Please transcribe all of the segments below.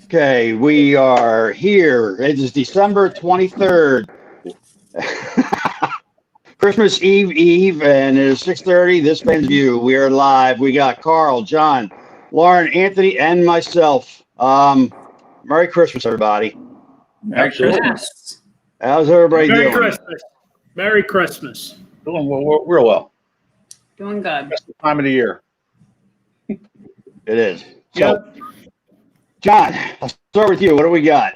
Okay, we are here. It is December 23rd, Christmas Eve, and it is 6:30. This Ben's View. We are live. We got Carl, John, Lauren, Anthony, and myself. Merry Christmas, everybody. Merry Christmas. How's everybody Merry doing? Christmas. Merry Christmas. Doing real well. Doing good. Best time of the year. It is. So, Yep. John, I'll start with you. What do we got?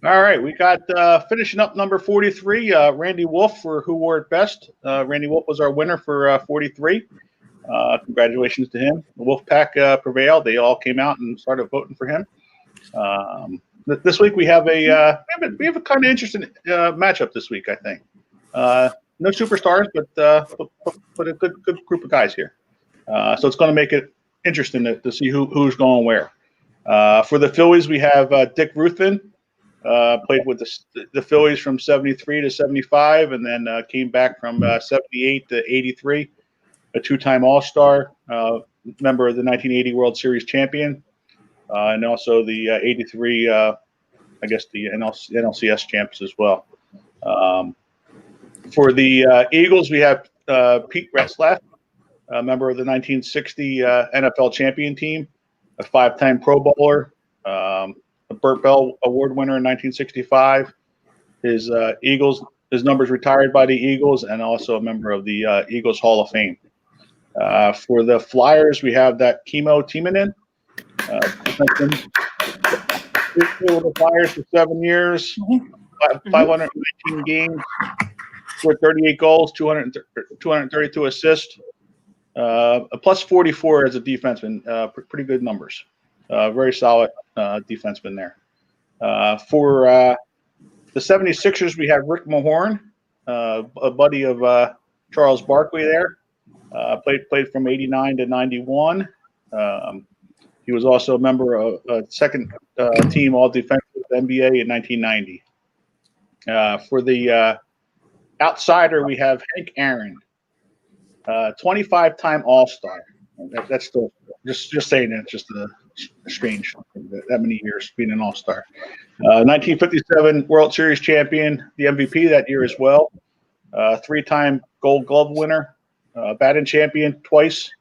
All right, we got finishing up number 43, Randy Wolf for Who Wore It Best. Randy Wolf was our winner for 43. Congratulations to him. The Wolf Pack prevailed. They all came out and started voting for him. This week we have a kind of interesting matchup this week. I think no superstars, but a good group of guys here. So it's going to make it interesting to see who's going where. For the Phillies, we have Dick Ruthven. Played with the Phillies from 73 to 75, and then came back from 78 to 83. A two-time All-Star, member of the 1980 World Series champion, and also the 83, I guess the NLCS champs as well. For the Eagles, we have Pete Retzlaff, a member of the 1960 NFL champion team, a five-time Pro Bowler, a Burt Bell Award winner in 1965. His numbers retired by the Eagles, and also a member of the Eagles Hall of Fame. For the Flyers, we have that Kimmo Timonen. With the Flyers for 7 years, 519 games, scored 38 goals, 232 assists, a plus 44 as a defenseman. Pretty good numbers. Very solid defenseman there. For the 76ers, we have Rick Mahorn, a buddy of Charles Barkley there. Played from 89 to 91. He was also a member of second team All Defensive NBA in 1990. For the outsider, we have Hank Aaron, 25-time All-Star. That's still just saying it's just a strange that many years being an All-Star. 1957 World Series champion, the MVP that year as well. Three-time Gold Glove winner, batting champion twice,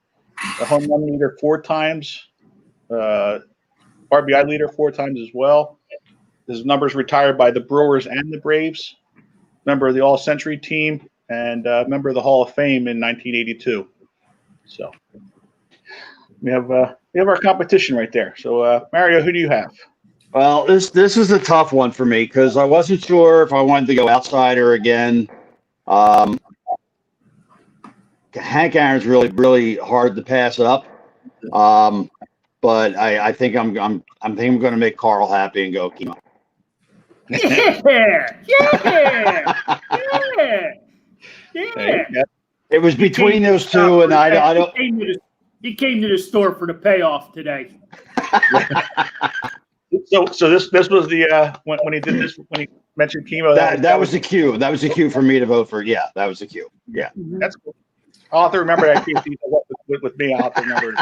the home run leader 4 times, RBI leader 4 times as well. His numbers retired by the Brewers and the Braves. Member of the All-Century team and member of the Hall of Fame in 1982. So we have our competition right there. So Mario, who do you have? Well, this is a tough one for me because I wasn't sure if I wanted to go outsider again. Hank Aaron's really hard to pass up. But I think I'm going to make Carl happy and go Kimmo. Yeah. It was between those two, and I don't. He came to the store for the payoff today. So this was the when he did this, when he mentioned Kimmo. That was the cue. That was the cue for me to vote for. Yeah, that was the cue. Yeah, that's cool. I'll have to remember that case with me. I'll have to remember.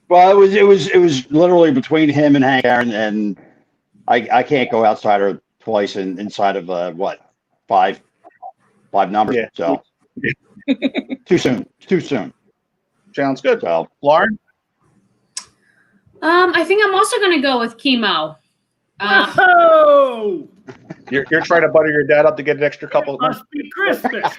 Well, it was literally between him and Hank Aaron, and I can't go outsider twice inside of what five numbers. Yeah. So too soon. Sounds good. So Lauren. I think I'm also going to go with Kimmo. Oh! You're trying to butter your dad up to get an extra couple. Must be Christmas.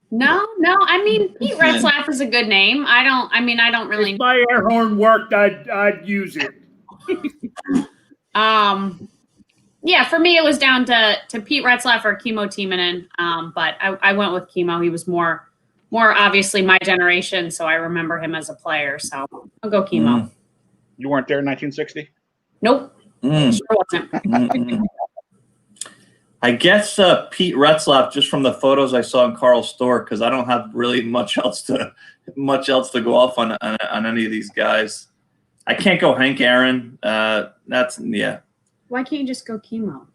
No. I mean, Pete Retzlaff is a good name. I don't really. If my air horn worked, I'd use it. Yeah, for me, it was down to Pete Retzlaff or Kimmo Timonen. But I went with Kimmo. He was more obviously my generation, so I remember him as a player. So I'll go Kimmo. You weren't there in 1960? Nope. Sure wasn't. I guess Pete Retzlaff, just from the photos I saw in Carl's store, because I don't have really much else to go off on any of these guys. I can't go Hank Aaron. That's Why can't you just go Kimmo?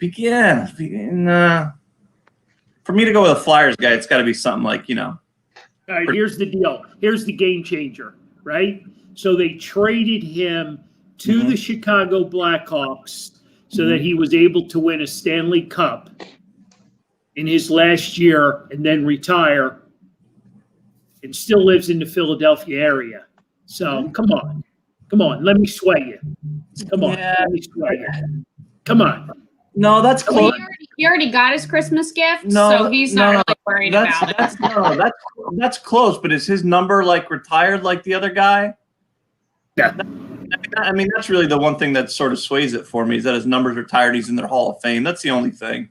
For me to go with a Flyers guy, it's got to be something like All right, here's the deal. Here's the game changer, right? So they traded him to the Chicago Blackhawks so that he was able to win a Stanley Cup in his last year and then retire, and still lives in the Philadelphia area. So come on, let me sway you. Come on, let me sway you. Come on. No, that's close. He already got his Christmas gift, No, so he's not really worried about it. That's close. But is his number like retired like the other guy? Yeah. I mean, that's really the one thing that sort of sways it for me is that his number's retired. He's in their Hall of Fame. That's the only thing.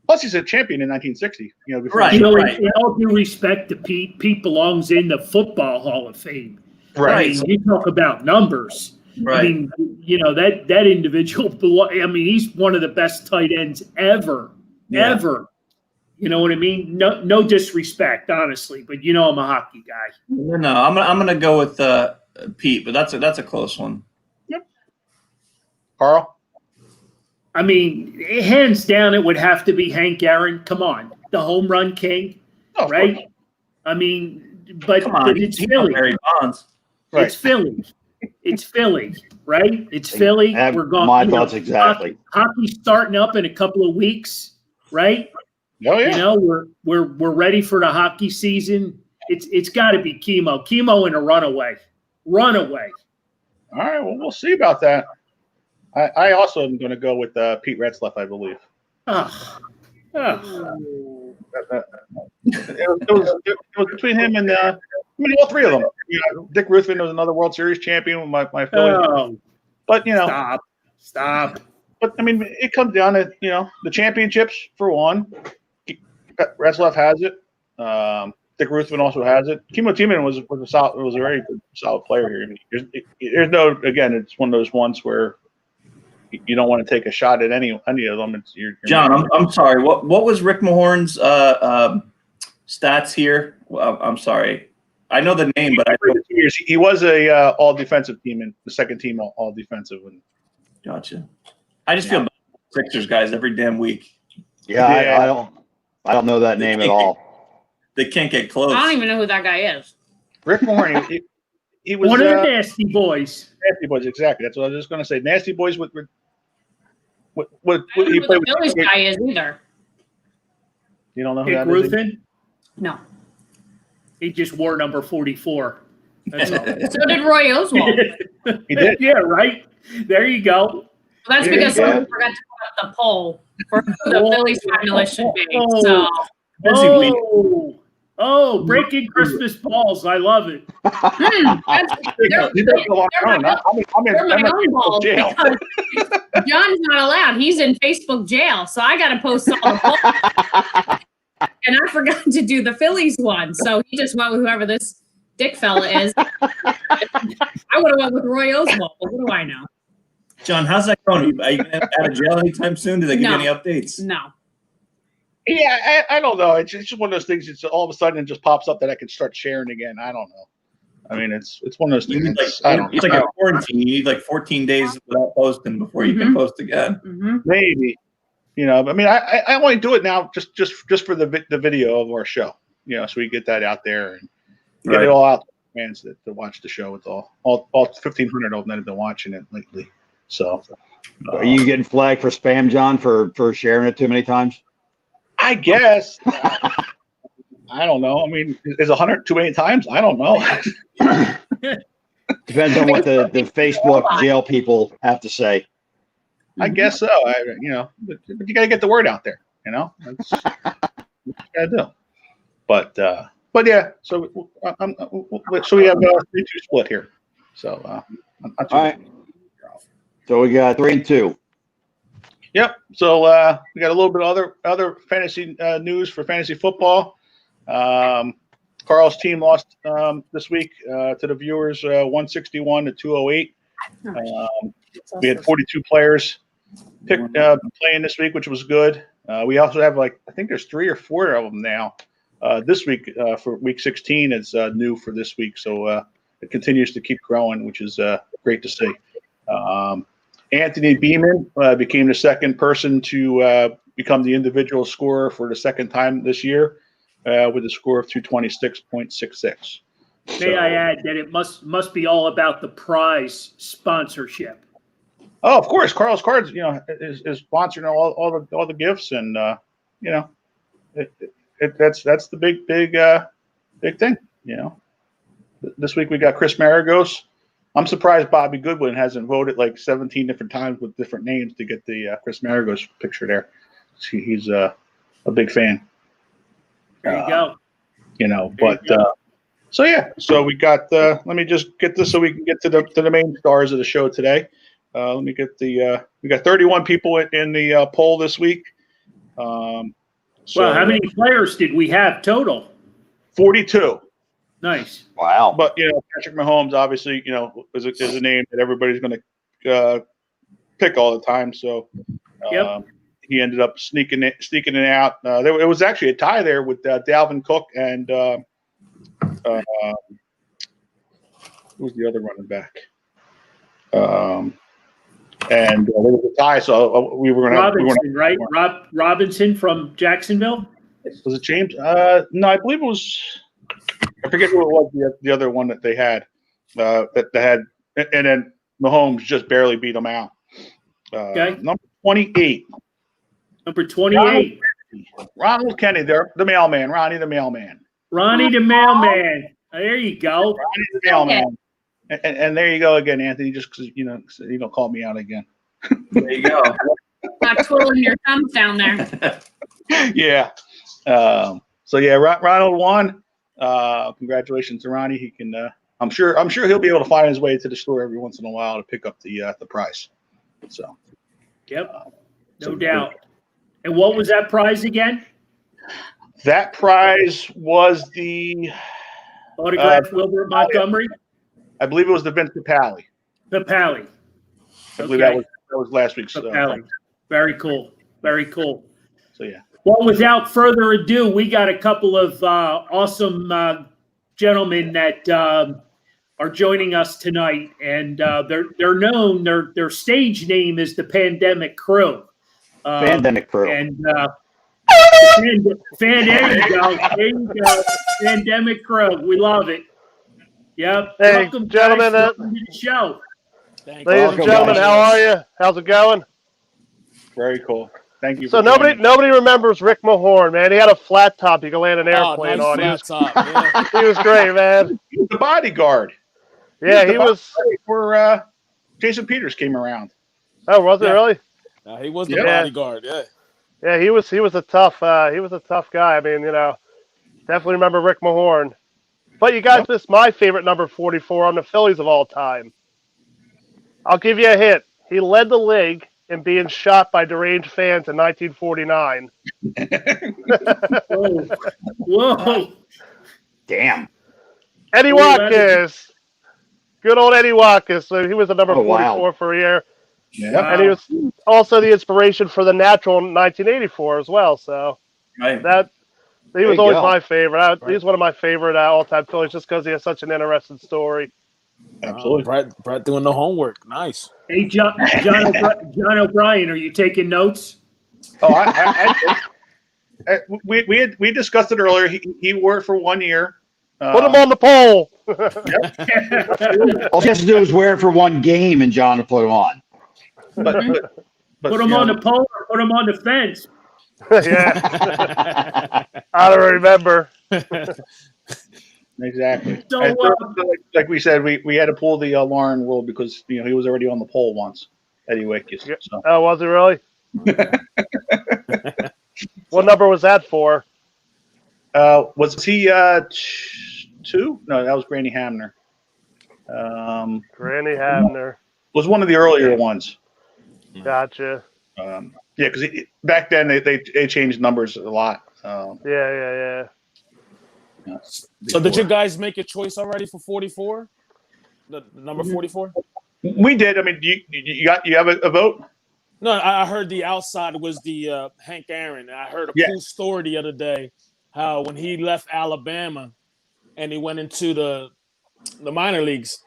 Plus, he's a champion in 1960. You know, before Right. You know, in all due respect to Pete, Pete belongs in the Football Hall of Fame. I mean, you talk about numbers. Right. I mean, you know, that individual, I mean, he's one of the best tight ends ever. Yeah. You know what I mean? No disrespect, honestly, but you know I'm a hockey guy. No, I'm gonna go with Pete, but that's a close one. Yep. Carl? I mean, hands down, it would have to be Hank Aaron. Come on, the home run king, Oh, of right? course. I mean, but Come on, it's he's Philly. Barry Bonds. Right. It's Philly. It's Philly, right? It's Philly. Have We're going. my thoughts exactly. Hockey's starting up in a couple of weeks, right? Oh, yeah. You know, we're ready for the hockey season. It's got to be Chemo in a runaway. All right. Well, we'll see about that. I also am going to go with Pete Retzlaff, I believe. It was between him and all three of them. You know, Dick Ruthven was another World Series champion with my Philly. Oh, But, you know, stop. but I mean, it comes down to, you know, the championships for one. Retzlaff has it. Dick Ruthven also has it. Kimo Timonen was a very good, solid player here. I mean, there's no, again, it's one of those ones where you don't want to take a shot at any of them. It's you're John, I'm sorry. What was Rick Mahorn's stats here? Well, I'm sorry. I know the name, but I don't. he was a all defensive team and the second team all defensive. And Gotcha. I just feel bad for Sixers guys every damn week. Yeah, Yeah. I don't know that name at all. They can't get close. I don't even know who that guy is. Rick Mahorn, he was One of the Nasty Boys. Nasty Boys, exactly. That's what I was just going to say. Nasty Boys with I he don't know who played the Phillies with. guy is either. You don't know who Dick that is? Ruthven. No. He just wore number 44. That's all. So did Roy Oswald. He did. Yeah, right. There you go. Well, that's There because you go. someone forgot to put up the poll for who the Phillies finalists should be. Oh. So Breaking Christmas balls. I love it. they're He does go on my his own. I'm in own balls jail. because John's not allowed. He's in Facebook jail, so I got to post all the polls. And I forgot to do the Phillies one, so he just went with whoever this dick fella is. I would have went with Roy Oswald, but what do I know? John, how's that going? Are you going to out of jail anytime soon? Do they give you No. any updates? No. Yeah, I don't know. It's just one of those things. It's all of a sudden it just pops up that I can start sharing again. I don't know. I mean, it's one of those You things. need I don't it's like a quarantine. You need like 14 days without posting before you can post again. Mm-hmm. maybe. You know, I mean, I only do it now just for the video of our show. You know, so we get that out there and get Right. it all out to fans that watch the show. With all 1,500 of them that have been watching it lately. So, Are you getting flagged for spam, John, for sharing it too many times? I guess. I don't know. I mean, is 100 too many times? I don't know. Depends on what the Facebook jail people have to say. I guess so. But you got to get the word out there. You know, that's what you got to do. But yeah. So we have a 3-2 split here. So not too All right. So we got 3-2. Yep. So we got a little bit of other fantasy news for fantasy football. Carl's team lost this week to the viewers 161 to 208. We had 42 players playing this week, which was good. We also have I think there's 3 or 4 of them now. This week for week 16 is new for this week. So it continues to keep growing, which is great to see. Anthony Beeman became the second person to become the individual scorer for the second time this year with a score of 226.66. May I add that it must be all about the prize sponsorship. Oh, of course, Carl's Cards, is sponsoring all the gifts, and that's the big thing. This week we got Chris Maragos. I'm surprised Bobby Goodwin hasn't voted like 17 different times with different names to get the Chris Maragos picture there. He's a big fan. There you go. So we got. Let me just get this so we can get to the main stars of the show today. Let me get the. We got 31 people in the poll this week. Well, how many players did we have total? 42. Nice. Wow. But Patrick Mahomes obviously is a name that everybody's going to pick all the time. So he ended up sneaking it out. It was actually a tie there with Dalvin Cook and who was the other running back? And there was a tie, so we were going to Robinson, right? Robinson from Jacksonville. Was it James? No, I believe it was. I forget who it was. The other one that they had that had, and then Mahomes just barely beat them out. Okay. Number 28. Number 28. Ronald Kenny, the mailman. Ronnie the mailman. Ronnie the mailman. There you go. Ronnie the mailman. And there you go again, Anthony. Just because you don't call me out again. There you go. Not twiddling your thumbs down there. Yeah. Ronald won. Congratulations to Ronnie. He can. I'm sure he'll be able to find his way to the store every once in a while to pick up the prize. So. Yep. No doubt. And what was that prize again? That prize was the autographed Wilbert Montgomery. I believe it was the Vince Papale. Papale. I believe that was last week's. Papale. Very cool. Very cool. So yeah. Well, without further ado, we got a couple of awesome gentlemen that are joining us tonight, and they're known. Their stage name is the Pandemic Crew. Pandemic Crew. And there you go. There you go. Pandemic Crew. We love it. Yep. Hey, welcome, gentlemen. guys. Welcome to the show. Ladies and gentlemen, how are you? How's it going? Very cool. Thank you. So nobody remembers Rick Mahorn, man. He had a flat top you could land an airplane on. He was great, man. He was the bodyguard. Yeah, he was. Where Jason Peters came around. Oh, was it really? He was the bodyguard. Yeah. Yeah, he was a tough guy. I mean, definitely remember Rick Mahorn. But you guys missed my favorite number 44 on the Phillies of all time. I'll give you a hint. He led the league in being shot by deranged fans in 1949. Whoa. Damn. Eddie Watkins. Good old Eddie Watkins. So he was the number 44 for a year. Yeah. And he was also the inspiration for The Natural in 1984 as well. So he was always my favorite. He's one of my favorite all-time Phillies just because he has such an interesting story. Absolutely. Brett doing the homework. Nice. Hey, John O'Brien, are you taking notes? Oh, we discussed it earlier. He wore it for 1 year. Put him on the poll. All he has to do is wear it for one game, and John will put him on. But put him on the pole or put him on the fence. Yeah. I don't remember. Exactly. So, like we said, we had to pull the Lauren rule because he was already on the poll once. Eddie Watkins. So. Oh, was he really? What number was that for? Was he 2? No, that was Granny Hamner. Granny Hamner. Was one of the earlier ones. Gotcha. Because back then they changed numbers a lot. Yeah. So did you guys make a choice already for 44? The number 44? We did. I mean, you have a vote? No, I heard the outside was the Hank Aaron. I heard a cool story the other day how when he left Alabama and he went into the minor leagues,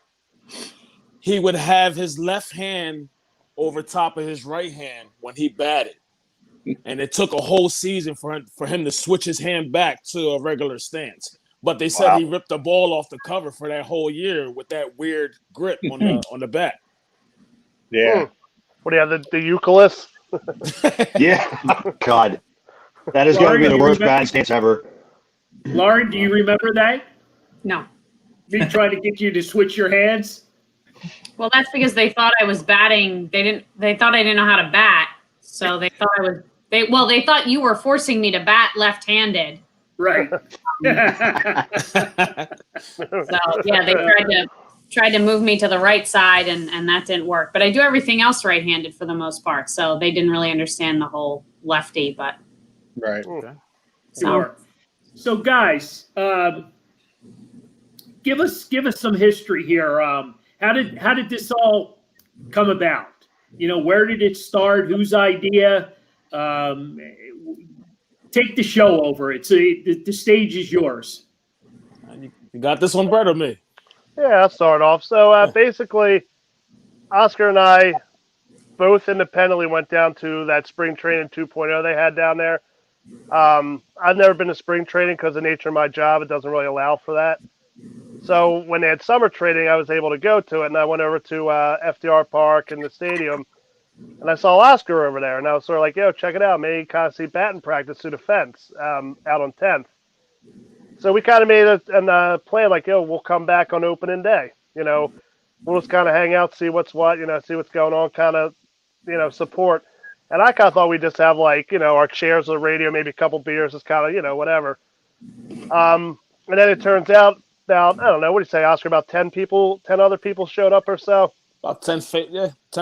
he would have his left hand over top of his right hand when he batted. And it took a whole season for him to switch his hand back to a regular stance. But they said he ripped the ball off the cover for that whole year with that weird grip on the bat. Yeah. What do you have, the Eucalyptus? Yeah. God. That is going to be the worst batting stance ever. Lauren, do you remember that? No. Me trying to get you to switch your hands? Well, that's because they thought I was batting. They thought I didn't know how to bat. So they thought they thought you were forcing me to bat left-handed. Right. So yeah, they tried to move me to the right side, and that didn't work. But I do everything else right-handed for the most part. So they didn't really understand the whole lefty, but Right. So guys, give us some history here. How did this all come about? You know, where did it start? Whose idea? Take the show over. The stage is yours. You got this one, Brett, or me? Yeah, I'll start off. So basically, Oscar and I both independently went down to that spring training 2.0 they had down there. I've never been to spring training because of the nature of my job. It doesn't really allow for that. So when they had summer training, I was able to go to it, and I went over to FDR Park and the stadium, and I saw Oscar over there, and I was sort of like, yo, check it out. Maybe kind of see batting practice through the fence out on 10th. So we kind of made a plan, like, yo, we'll come back on opening day. You know, we'll just kind of hang out, see what's what, you know, see what's going on, kind of, you know, support. And I kind of thought we'd just have, like, you know, our chairs, the radio, maybe a couple beers, just kind of, you know, whatever. And then it turns out about, I don't know, what do you say, Oscar, about 10 other people showed up or so? About 10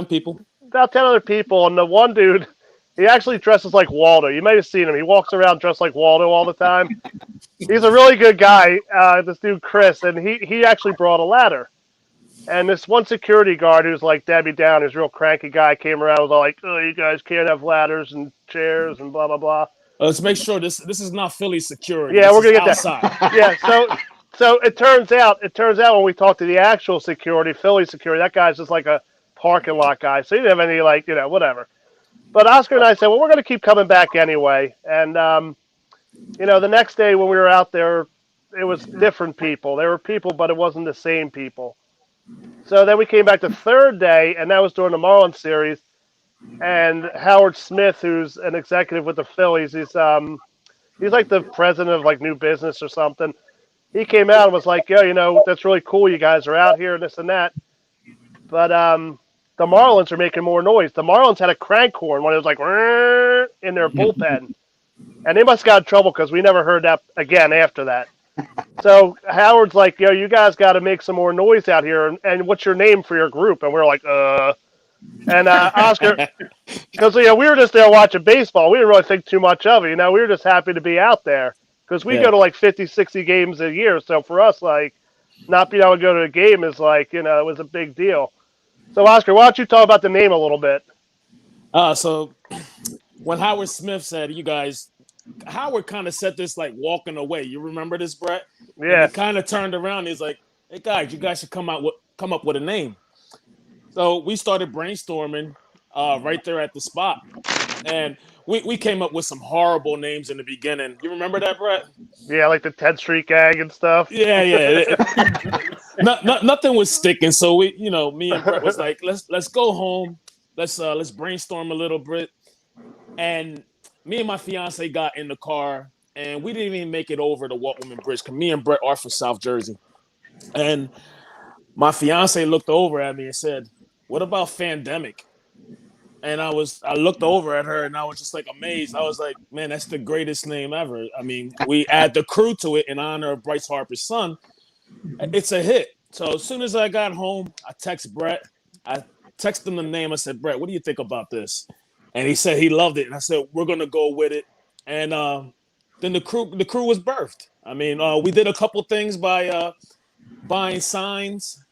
people. About 10 other people, and the one dude, he actually dresses like Waldo. You may have seen him. He walks around dressed like Waldo all the time. He's a really good guy, this dude Chris, and he actually brought a ladder. And this one security guard who's like Debbie Down, who's a real cranky guy, came around and was all like, oh, you guys can't have ladders and chairs and blah, blah, blah. Let's make sure this is not Philly security. Yeah, this we're going to get outside. that. Yeah, so it turns out when we talked to the actual security, Philly security, that guy's just like a parking lot guy. So he didn't have any, like, you know, whatever. But Oscar and I said, well, we're going to keep coming back anyway. And, you know, the next day when we were out there, it was different people. There were people, but it wasn't the same people. So then we came back the third day, and that was during the Marlins series. And Howard Smith, who's an executive with the Phillies, he's like the president of like new business or something. He came out and was like, yo, you know, that's really cool. You guys are out here and this and that. But the Marlins are making more noise. The Marlins had a crank horn when it was like in their bullpen. And they must have got in trouble because we never heard that again after that. So Howard's like, yo, you guys got to make some more noise out here. And what's your name for your group? And we're like, And Oscar, because, you know, we were just there watching baseball. We didn't really think too much of it. You know, we were just happy to be out there because we go to like 50, 60 games a year. So for us, like, not being able to go to a game is like, you know, it was a big deal. So, Oscar, why don't you talk about the name a little bit? So when Howard Smith said, you guys, Howard kind of said this like walking away. You remember this, Brett? Yeah. And he kind of turned around. He's like, hey, guys, you guys should come up with a name. So we started brainstorming right there at the spot. And we came up with some horrible names in the beginning. You remember that, Brett? Yeah, like the 10th Street Gang and stuff. Yeah. Nothing was sticking. So we, you know, me and Brett was like, let's go home. Let's brainstorm a little bit. And me and my fiance got in the car, and we didn't even make it over the Walt Whitman Bridge because me and Brett are from South Jersey. And my fiance looked over at me and said, what about Fandemic? And I looked over at her and I was just like amazed. I was like, man, that's the greatest name ever. I mean, we add the crew to it in honor of Bryce Harper's son. It's a hit. So as soon as I got home, I texted Brett. I texted him the name. I said, Brett, what do you think about this? And he said he loved it. And I said, we're going to go with it. And then the crew was birthed. I mean, we did a couple things by buying signs.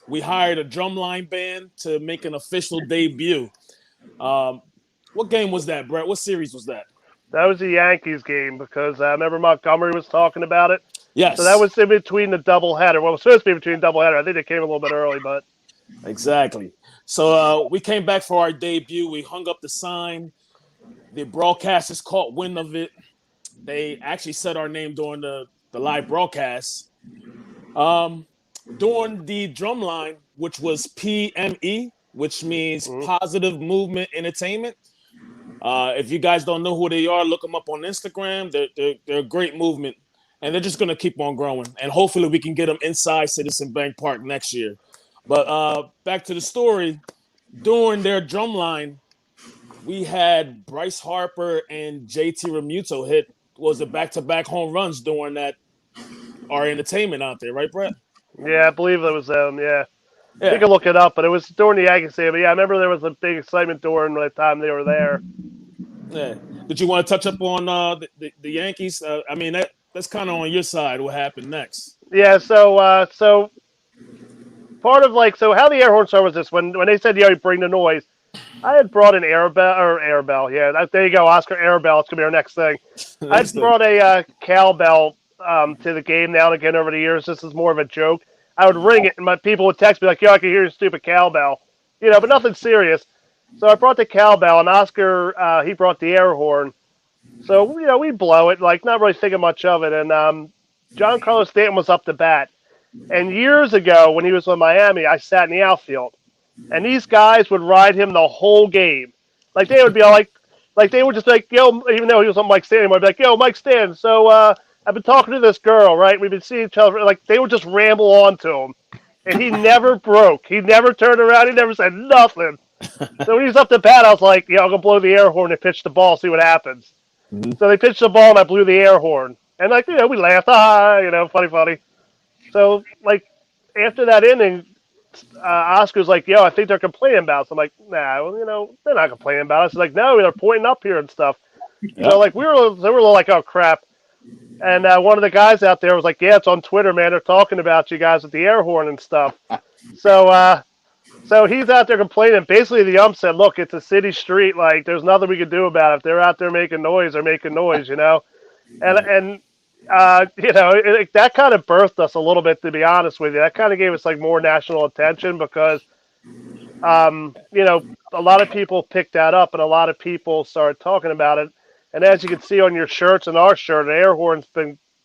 We hired a drumline band to make an official debut. What game was that, Brett? What series was that? That was the Yankees game because I remember Montgomery was talking about it. Yes. So that was in between the doubleheader. Well, it was supposed to be between doubleheader. I think they came a little bit early, but. Exactly. So we came back for our debut. We hung up the sign. The broadcasters caught wind of it. They actually said our name during the live broadcast. During the drum line, which was PME, which means Mhm. Positive Movement Entertainment. If you guys don't know who they are, look them up on Instagram. They're a great movement, and they're just going to keep on growing. And hopefully we can get them inside Citizen Bank Park next year. But back to the story. During their drumline, we had Bryce Harper and JT Remuto hit was it back-to-back home runs during that our entertainment out there, right, Brett? Yeah, I believe it was them. Yeah. Yeah. You can look it up, but it was during the Yankee Stadium. But yeah, I remember there was a big excitement during the time they were there. Yeah. Did you want to touch up on the Yankees? I mean, that's kind of on your side. What happened next? Yeah, so part of so how the air horn started was this: when they said bring the noise, I had brought an Airbell. Yeah, there you go, Oscar Airbell. It's gonna be our next thing. I brought a cowbell to the game now and again over the years. This is more of a joke. I would ring it, and my people would text me like, "Yo, I can hear your stupid cowbell," but nothing serious. So I brought the cowbell, and Oscar he brought the air horn. So we blow it, not really thinking much of it. And Giancarlo Stanton was up to bat. And years ago, when he was with Miami, I sat in the outfield, and these guys would ride him the whole game. Like they would be all like they would just like, "Yo," even though he was on Mike Stanton, I'd be like, "Yo, Mike Stanton, so I've been talking to this girl, right? We've been seeing each other." Like they would just ramble on to him, and he never broke. He never turned around. He never said nothing. So when he was up to bat, I was like, "Yeah, I'm gonna blow the air horn and pitch the ball, see what happens." Mm-hmm. So they pitched the ball, and I blew the air horn, and we laughed, funny. So after that inning, Oscar's like, "Yo, I think they're complaining about us." I'm like, "Nah, well, they're not complaining about us." He's like, "No, they're pointing up here and stuff." So they were a little like, "Oh crap." And one of the guys out there was like, "Yeah, it's on Twitter, man. They're talking about you guys with the air horn and stuff." So he's out there complaining. Basically, the ump said, "Look, it's a city street. Like, there's nothing we can do about it. If they're out there making noise, they're making noise, And that kind of birthed us a little bit, to be honest with you. That kind of gave us more national attention because, a lot of people picked that up and a lot of people started talking about it. And as you can see on your shirts and our shirt, an air horn's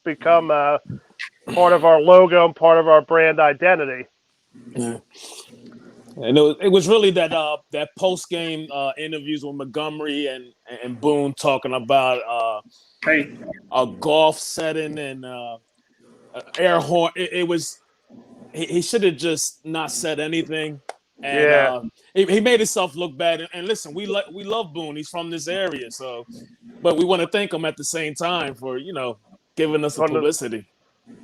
become part of our logo and part of our brand identity. Yeah. And it was really that post game interviews with Montgomery and Boone talking about a golf setting and air horn. It was he should have just not said anything. And he made himself look bad. And listen, we love Boone. He's from this area, but we want to thank him at the same time for giving us the publicity.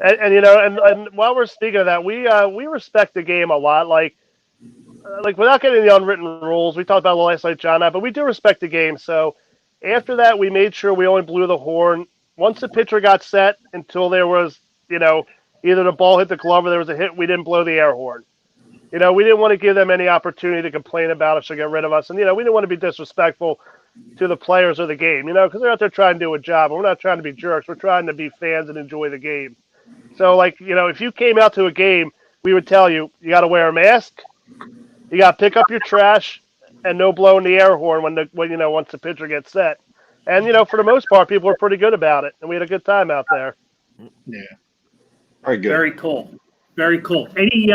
And while we're speaking of that, we respect the game a lot. Like without getting the unwritten rules, we talked about it last night, John, but we do respect the game. So after that, we made sure we only blew the horn once the pitcher got set until there was, either the ball hit the glove or there was a hit. We didn't blow the air horn. We didn't want to give them any opportunity to complain about us or get rid of us. And, we didn't want to be disrespectful to the players of the game, because they're out there trying to do a job. And we're not trying to be jerks. We're trying to be fans and enjoy the game. So, if you came out to a game, we would tell you, you got to wear a mask, you got to pick up your trash, and no blowing the air horn when once the pitcher gets set. And, for the most part, people were pretty good about it. And we had a good time out there. Yeah. Very good. Very cool. Very cool. Any,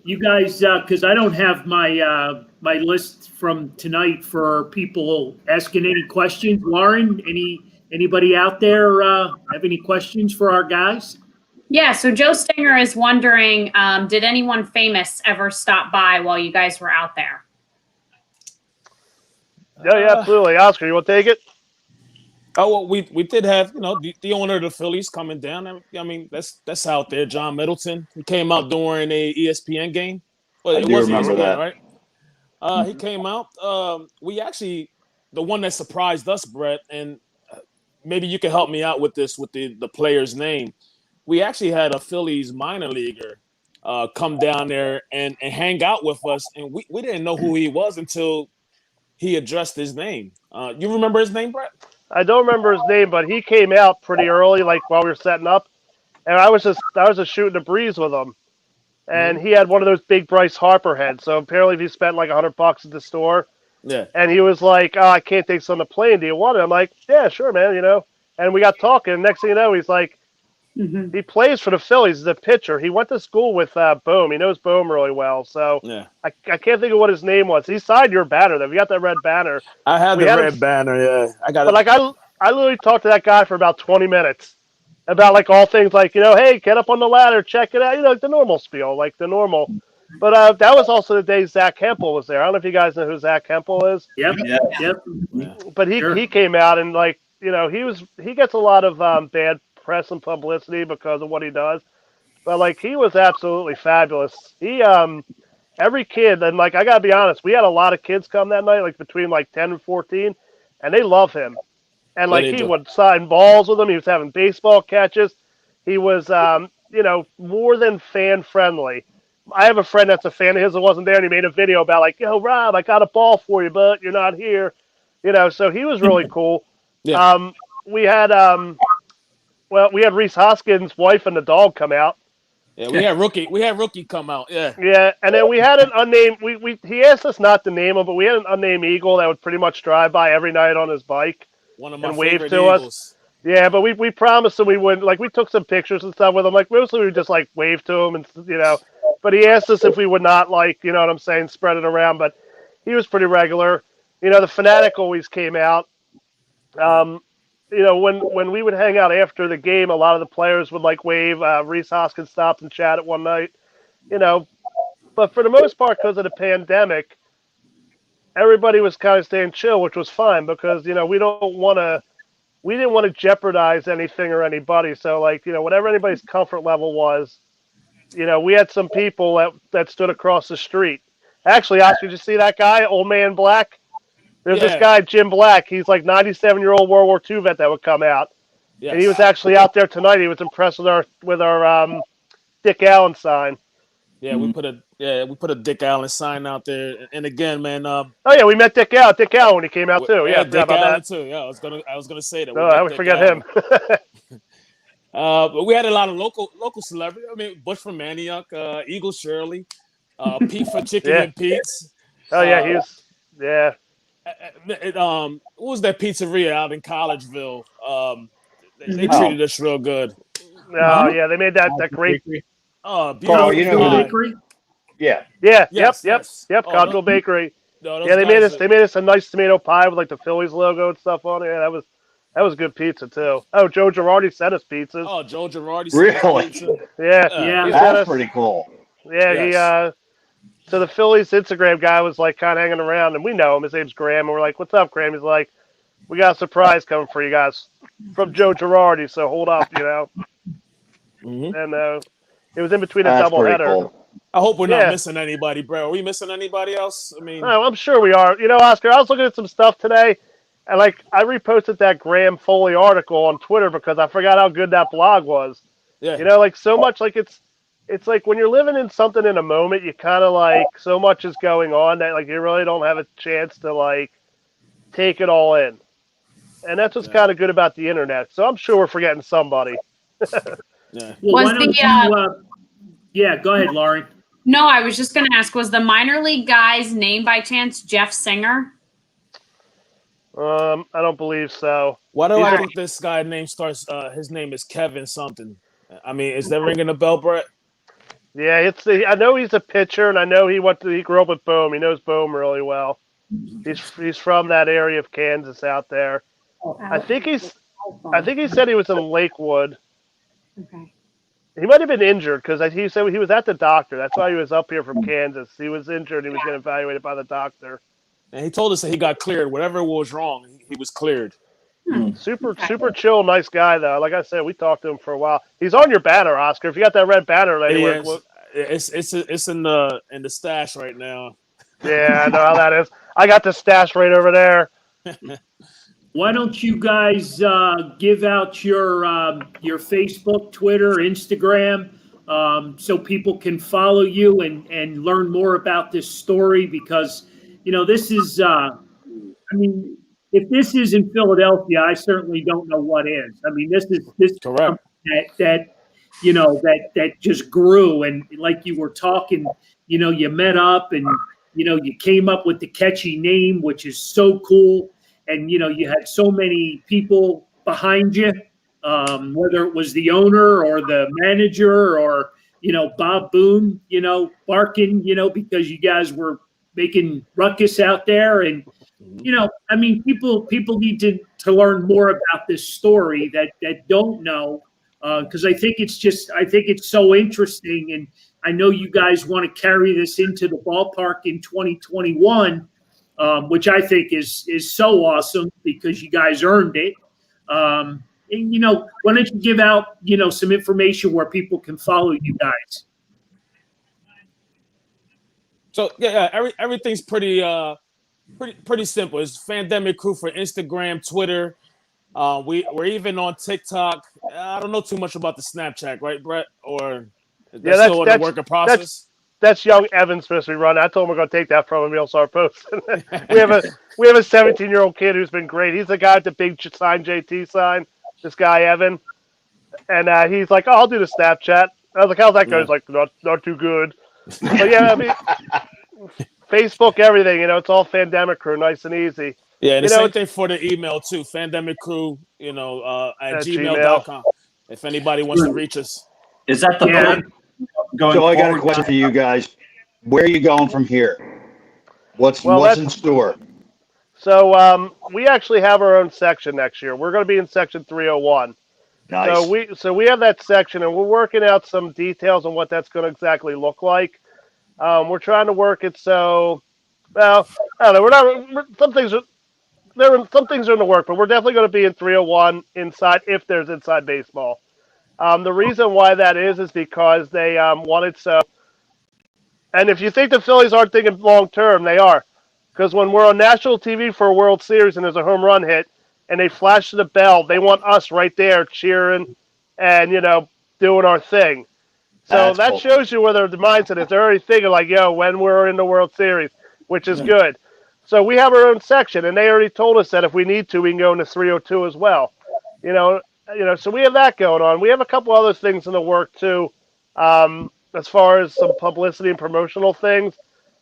you guys, because I don't have my my list from tonight for people asking any questions. Lauren, anybody out there have any questions for our guys? Yeah, so Joe Stinger is wondering, did anyone famous ever stop by while you guys were out there? Yeah, absolutely. Oscar, you want to take it? Oh, well, we did have the owner of the Phillies coming down. I mean that's out there. John Middleton. He came out during a ESPN game. Well, I do remember that. Right? He came out. We actually the one that surprised us, Brett, and maybe you can help me out with this with the player's name. We actually had a Phillies minor leaguer come down there and hang out with us, and we didn't know who he was until he addressed his name. You remember his name, Brett? I don't remember his name, but he came out pretty early, while we were setting up, and I was just shooting the breeze with him, and he had one of those big Bryce Harper heads. So apparently, he spent $100 at the store, and he was like, "Oh, I can't take this on the plane. Do you want it?" I'm like, "Yeah, sure, man." And we got talking. And next thing you know, he's like, Mhm. He plays for the Phillies as a pitcher. He went to school with Bohm. He knows Bohm really well. So Yeah, I can't think of what his name was. He signed your banner, though. You got that red banner. I had We the had him- red banner. Yeah, I got But, it. like, I literally talked to that guy for about 20 minutes about, like, all things like, hey, get up on the ladder, check it out. Like the normal spiel, like the normal. But that was also the day Zach Hempel was there. I don't know if you guys know who Zach Hempel is. Yep. Yeah. Yep. But Sure. he came out and, like, he gets a lot of bad press and publicity because of what he does. But, like, he was absolutely fabulous. He every kid, and, like, I gotta be honest, we had a lot of kids come that night, like between like 10 and 14, and they love him. And, Yeah, like, they he do. would sign balls with them. He was having baseball catches. He was more than fan friendly. I have a friend that's a fan of his that wasn't there, and he made a video about, like, Rob, I got a ball for you, but you're not here. So he was really cool. Yeah. We had we had Reese Hoskins' wife and the dog come out. Yeah, we had rookie come out. Yeah, Yeah, and then we had an unnamed. He asked us not to name him, but we had an unnamed eagle that would pretty much drive by every night on his bike. one of my And wave favorite to us. Eagles. Yeah, but we promised him we wouldn't. Like, we took some pictures and stuff with him. Like, mostly we would just, like, wave to him and. But he asked us if we would not, like, you know what I'm saying, spread it around. But he was pretty regular. The Fanatic always came out. When we would hang out after the game, a lot of the players would, like, wave. Reese Hoskins stopped and chatted one night. But for the most part, because of the pandemic, everybody was kind of staying chill, which was fine because, we didn't want to jeopardize anything or anybody. So, like, whatever anybody's comfort level was, we had some people that stood across the street. Actually, Oscar, did you see that guy, Old Man Black? There's this Yeah. guy, Jim Black. He's like 97-year-old World War II vet that would come out. Yes. And he was actually out there tonight. He was impressed with our Dick Allen sign. Yeah, we put a Dick Allen sign out there, and again, man. Oh yeah, we met Dick Allen when he came out too. Yeah, Dick about Allen that. too. Yeah, I was gonna say that. No, I would Dick forget Allen. him. But we had a lot of local celebrities. I mean, Bush from Antioch, Eagle Shirley, Pete for Chicken Yeah. and Pete's. Oh yeah, he was. Yeah. What was that pizzeria out in Collegeville? They Oh. treated us real good. Oh yeah, they made that great. Beautiful you know pie. who Bakery? Yeah. Yeah. Yes, Yep. yes. Yep. Oh, Codrill Bakery. No, those Yeah, they made guys us. They made us a nice tomato pie with, like, the Phillies logo and stuff on it. Yeah, that was good pizza too. Oh, Joe Girardi sent us pizzas. Oh, Joe Girardi. Really? Yeah. Yeah. He sent That's us. pretty cool. Yeah. Yes. So the Phillies Instagram guy was, like, kind of hanging around, and we know him. His name's Graham, and we're like, "What's up, Graham?" He's like, "We got a surprise coming for you guys from Joe Girardi, so hold up, Mhm. And it was in between a That's pretty doubleheader. cool. I hope we're Yeah. not missing anybody, bro. Are we missing anybody else? I mean, Oh, I'm sure we are. Oscar, I was looking at some stuff today, and, like, I reposted that Graham Foley article on Twitter because I forgot how good that blog was. yeah. Like, so much, like, it's like when you're living in something in a moment, you kind of, like, so much is going on that, like, you really don't have a chance to, like, take it all in. And that's what's Yeah. kind of good about the internet. So I'm sure we're forgetting somebody. Yeah. Well, Was why don't the, you, yeah, go ahead, Laurie. No, I was just going to ask, was the minor league guy's name by chance Jeff Singer? I don't believe so. Why do I Alright. think this guy name starts? His name is Kevin something. I mean, is that ringing a bell, Brett? Yeah, I know he's a pitcher, and I know he grew up with Bohm. He knows Bohm really well. He's from that area of Kansas out there. I think he said he was in Lakewood. Okay. He might have been injured because he said he was at the doctor. That's why he was up here from Kansas. He was injured. He was getting evaluated by the doctor. And he told us that he got cleared. Whatever was wrong, he was cleared. Super chill, nice guy though. Like I said, we talked to him for a while. He's on your banner, Oscar. If you got that red banner anywhere, It's in the stash right now. yeah, I know how that is. I got the stash right over there. Why don't you guys give out your Facebook, Twitter, Instagram, so people can follow you and learn more about this story? Because, this is, if this is in Philadelphia, I certainly don't know what is. I mean, this is Correct. that just grew. And like you were talking, you met up and, you came up with the catchy name, which is so cool. And, you had so many people behind you, whether it was the owner or the manager or, Bob Boone, barking, because you guys were making ruckus out there. And, people need to learn more about this story that don't know. Because I think it's so interesting. And I know you guys want to carry this into the ballpark in 2021, which I think is so awesome because you guys earned it. And, why don't you give out, some information where people can follow you guys? So everything's pretty simple. It's Fandemic Crew for Instagram, Twitter. We're even on TikTok. I don't know too much about the Snapchat, right, Brett? Or that's still in the work in process. That's young Evan's supposed to be running. I told him we're going to take that from him. He'll start posting. we have a 17-year-old kid who's been great. He's the guy with the big sign, JT sign. This guy Evan, and he's like, "Oh, I'll do the Snapchat." I was like, "How's that go?" He's like, "Not too good." But yeah, I mean, Facebook, everything. It's all Fandemic Crew, nice and easy. Yeah, and the same thing for the email too. Fandemic Crew, at gmail.com. If anybody wants to reach us. Is that the plan going So I got a forward? question for you guys. Where are you going from here? What's in store? So we actually have our own section next year. We're going to be in section 301. Nice. So we have that section, and we're working out some details on what that's going to exactly look like. We're trying to work it so, well, I don't know. Some things are in the work, but we're definitely going to be in 301 inside if there's inside baseball. The reason why that is because they wanted so. And if you think the Phillies aren't thinking long term, they are. Because when we're on national TV for a World Series and there's a home run hit and they flash the bell, they want us right there cheering and, doing our thing. So that shows you where their mindset is. They're already thinking like, when we're in the World Series, which is good. So we have our own section, and they already told us that if we need to, we can go into 302 as well. So we have that going on. We have a couple other things in the work too, as far as some publicity and promotional things.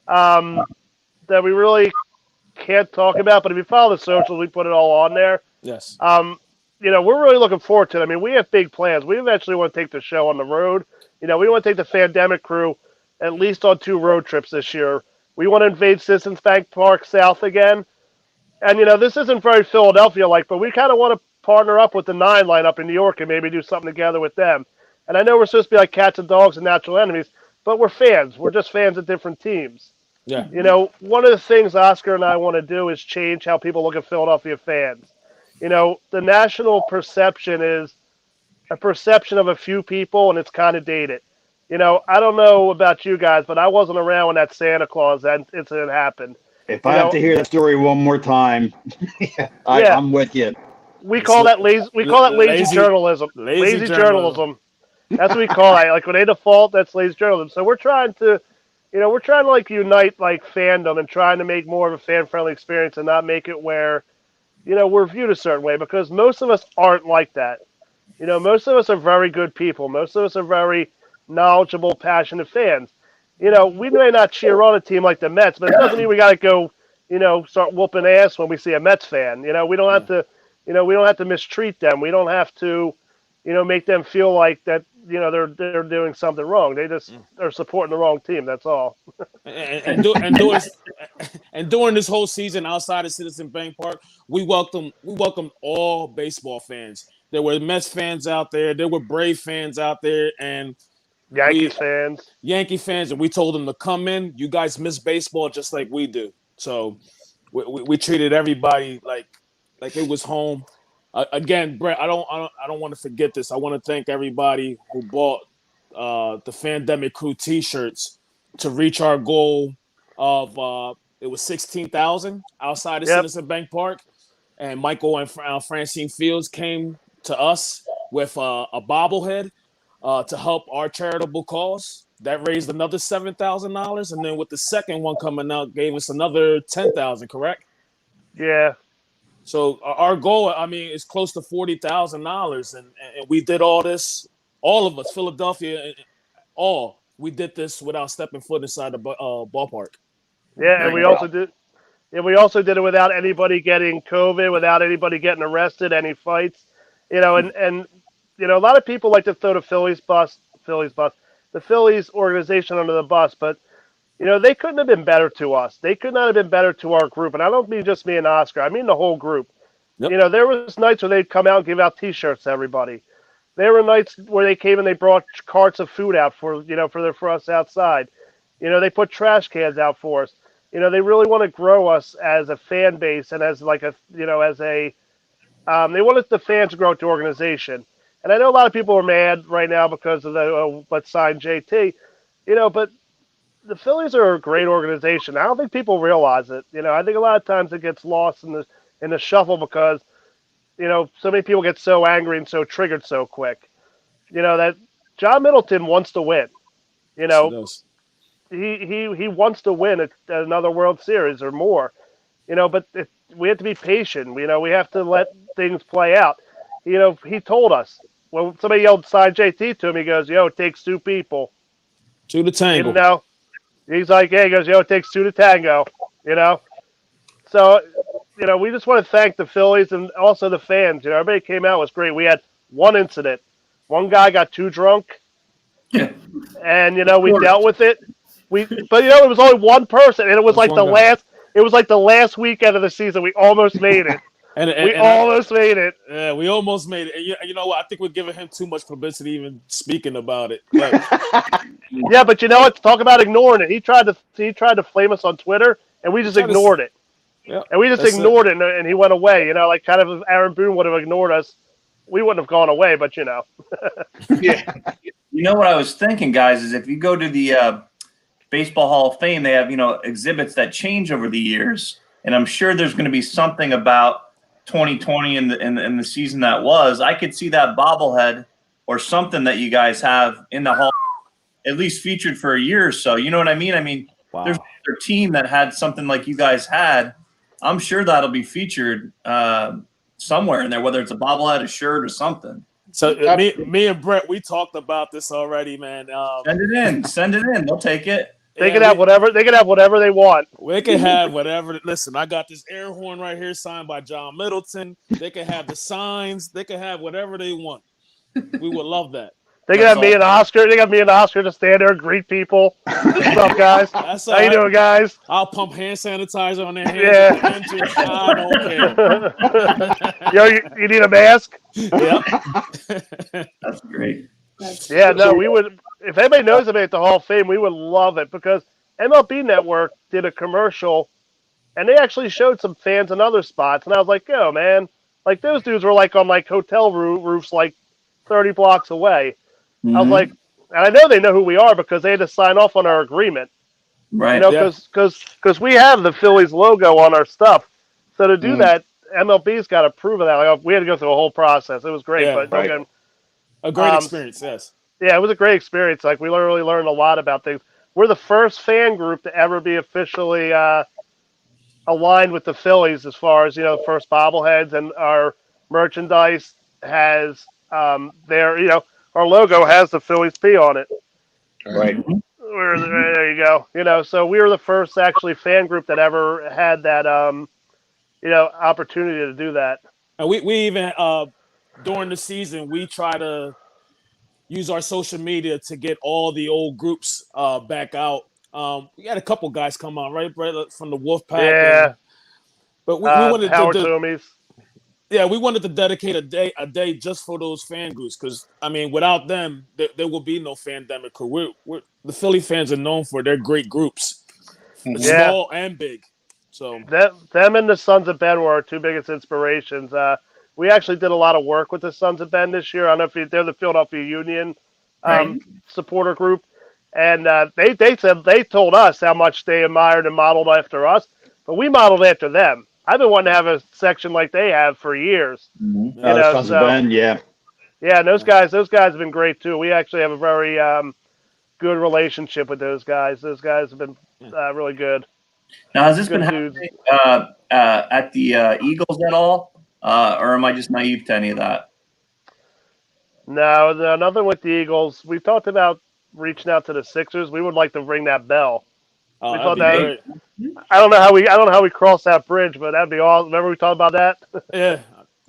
That we really can't talk about, but if you follow the socials, we put it all on there. Yes. We're really looking forward to it. I mean, we have big plans. We eventually want to take the show on the road. We want to take the Fandemic Crew at least on 2 road trips this year. We want to invade Citizens Bank Park South again. And, this isn't very Philadelphia-like, but we kind of want to partner up with the 9 line up in New York and maybe do something together with them. And I know we're supposed to be like cats and dogs and natural enemies, but we're fans. We're just fans of different teams. Yeah. One of the things Oscar and I want to do is change how people look at Philadelphia fans. The national perception is a perception of a few people, and it's kind of dated. I don't know about you guys, but I wasn't around when that Santa Claus incident happened. If I have to hear that story one more time, I'm with you. We call that lazy. We call that lazy journalism. Lazy journalism. That's what we call it. Like when they default, that's lazy journalism. So we're trying to unite fandom and trying to make more of a fan-friendly experience and not make it where, we're viewed a certain way, because most of us aren't like that. Most of us are very good people. Most of us are very knowledgeable, passionate fans. We may not cheer on a team like the Mets, but it doesn't mean we got to go, start whooping ass when we see a Mets fan. We don't have to, we don't have to mistreat them. We don't have to, make them feel like that, they're doing something wrong. They just are supporting the wrong team. That's all. and during this whole season outside of Citizen Bank Park, we welcomed all baseball fans. There were Mets fans out there. There were Brave fans out there, and Yankee fans, and we told them to come in. You guys miss baseball just like we do. So we treated everybody like it was home. Again, Brett, I don't want to forget this. I want to thank everybody who bought the Fandemic Crew T-shirts to reach our goal of it was 16,000 outside of Citizen Bank Park, and Michael and Francine Fields came to us with a bobblehead to help our charitable cause. That raised another $7,000, and then with the second one coming out, gave us another $10,000. Correct? Yeah. So our goal, is close to $40,000, and we did all this, all of us, Philadelphia, we did this without stepping foot inside the ballpark. Yeah, and we also did it without anybody getting COVID, without anybody getting arrested, any fights. And a lot of people like to throw the the Phillies organization under the bus, but they couldn't have been better to us. They could not have been better to our group, and I don't mean just me and Oscar. I mean the whole group. Yep. There was nights where they'd come out and give out T-shirts to everybody. There were nights where they came and they brought carts of food out for us outside. They put trash cans out for us. They really want to grow us as a fan base and as like they wanted the fans to grow with the organization. And I know a lot of people are mad right now because of the let's sign JT, but the Phillies are a great organization. I don't think people realize it. I think a lot of times it gets lost in the shuffle because so many people get so angry and so triggered so quick. That John Middleton wants to win. He wants to win at another World Series or more. But we have to be patient. We have to let things play out. He told us when somebody yelled sign JT to him, he goes, "It takes two people." To the tango. He's like, yeah, he goes, it takes two to tango. So, we just want to thank the Phillies and also the fans. Everybody came out, it was great. We had one incident. One guy got too drunk. Yeah. And, we dealt with it. But it was only one person, and it was like the last weekend of the season. We almost made it. We almost made it. Yeah, we almost made it. And you know what? I think we're giving him too much publicity even speaking about it. But, yeah, but what? Talk about ignoring it. He tried to flame us on Twitter, and we just ignored it. Yeah, and we just ignored it, and he went away. Like kind of if Aaron Boone would have ignored us, we wouldn't have gone away. But Yeah. You know what I was thinking, guys, is if you go to the Baseball Hall of Fame, they have exhibits that change over the years, and I'm sure there's going to be something about 2020 and the season that was. I could see that bobblehead or something that you guys have in the hall at least featured for a year or so. You know what I mean? I mean, wow. There's another team that had something like you guys had. I'm sure that'll be featured somewhere in there, whether it's a bobblehead, a shirt, or something. So me and Brett, we talked about this already, man. Send it in. They'll take it. They can have whatever. They can have whatever they want. We can have whatever. Listen, I got this air horn right here signed by John Middleton. They can have the signs. They can have whatever they want. We would love that. They can have me and Oscar. They got me and Oscar to stand there and greet people. What's up, guys? How you doing, guys? I'll pump hand sanitizer on their hands. Yeah. I don't care. You need a mask? Yep. That's great. We would. If anybody knows about at the Hall of Fame, we would love it because MLB Network did a commercial, and they actually showed some fans in other spots, and I was like, "Yo, man!" Like those dudes were like on like hotel roofs, like 30 blocks away. Mm-hmm. I was like, and I know they know who we are because they had to sign off on our agreement, right? Because we have the Phillies logo on our stuff, so to do that, MLB's got to prove of that. Like, we had to go through a whole process. It was great, a great experience. Yes. Yeah, it was a great experience. Like, we really learned a lot about things. We're the first fan group to ever be officially aligned with the Phillies as far as, first bobbleheads, and our merchandise has our logo has the Phillies P on it. Right. There you go. So we were the first actually fan group that ever had that, opportunity to do that. And we even, during the season, we try to use our social media to get all the old groups back out. We had a couple guys come on, right, Brett, from the Wolfpack. Yeah. But we wanted Howard to Toomies. Yeah, we wanted to dedicate a day just for those fan groups because, I mean, without them, there will be no Fandemic. We're the Philly fans are known for their great groups, small and big. So them and the Sons of Ben were our two biggest inspirations. We actually did a lot of work with the Sons of Ben this year. I don't know if they're the Philadelphia Union supporter group, and they told us how much they admired and modeled after us, but we modeled after them. I've been wanting to have a section like they have for years. Mm-hmm. Sons of Ben, yeah, and those guys have been great too. We actually have a very good relationship with those guys. Those guys have been really good. Now, has this been happening at the Eagles at all? Or am I just naive to any of that? No, nothing with the Eagles. We talked about reaching out to the Sixers. We would like to ring that bell. We thought that. I don't know how we cross that bridge, but that'd be awesome. Remember we talked about that? Yeah,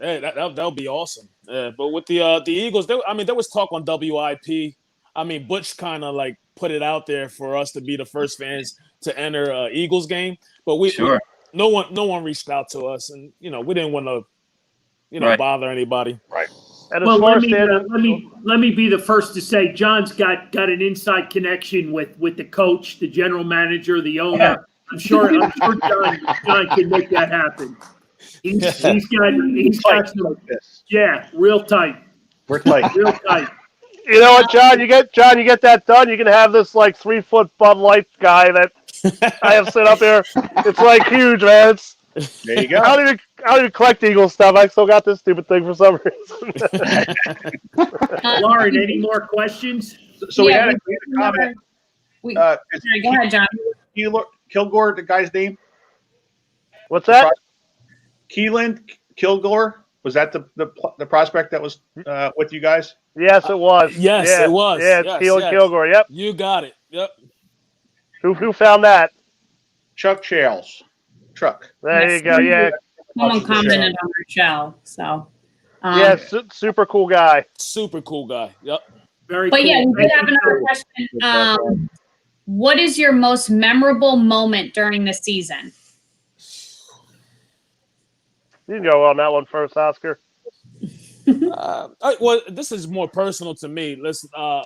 Hey, that would be awesome. But with the Eagles, there was talk on WIP. I mean, Butch kind of like put it out there for us to be the first fans to enter Eagles game, but no one reached out to us, and we didn't want to Right. bother anybody. Right. And as Well, far let as me, standing, let me be the first to say John's got an inside connection with the coach, the general manager, the owner. Yeah. I'm sure John can make that happen. He's got some, Like this. yeah, real tight, We're tight. real tight. you know what, John? You get that done. You can have this like 3-foot Bud Light guy that I have set up here. It's like huge, man. There you go. I don't even collect Eagles stuff. I still got this stupid thing for some reason. Lauren, any more questions? So we Yeah, had a comment. We, Is sorry, go ahead, John. Kilgore, the guy's name? What's that? Keelan Kilgore? Was that the prospect that was with you guys? Yes, it was. Yes, Yeah. it was. Yeah, it's Yes, Keelan yes. Kilgore. Yep. You got it. Yep. Who found that? Chuck Shales. Truck. There Yes. you go. Yeah. Someone commented on our show, so. Yeah. Super cool guy. Super cool guy. Yep. Very But cool. yeah, we did have another question. What is your most memorable moment during the season? You can go on that one first, Oscar. Well, this is more personal to me.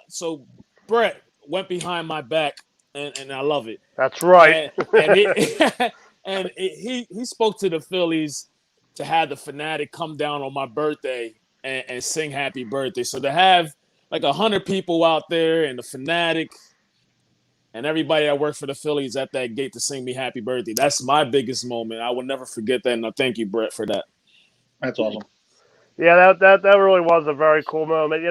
So Brett went behind my back, and I love it. That's right. And he spoke to the Phillies to have the Fanatic come down on my birthday and sing happy birthday. So to have like 100 people out there and the Fanatic and everybody that worked for the Phillies at that gate to sing me happy birthday, that's my biggest moment. I will never forget that, and I thank you, Brett, for that. That's awesome. Yeah, that really was a very cool moment.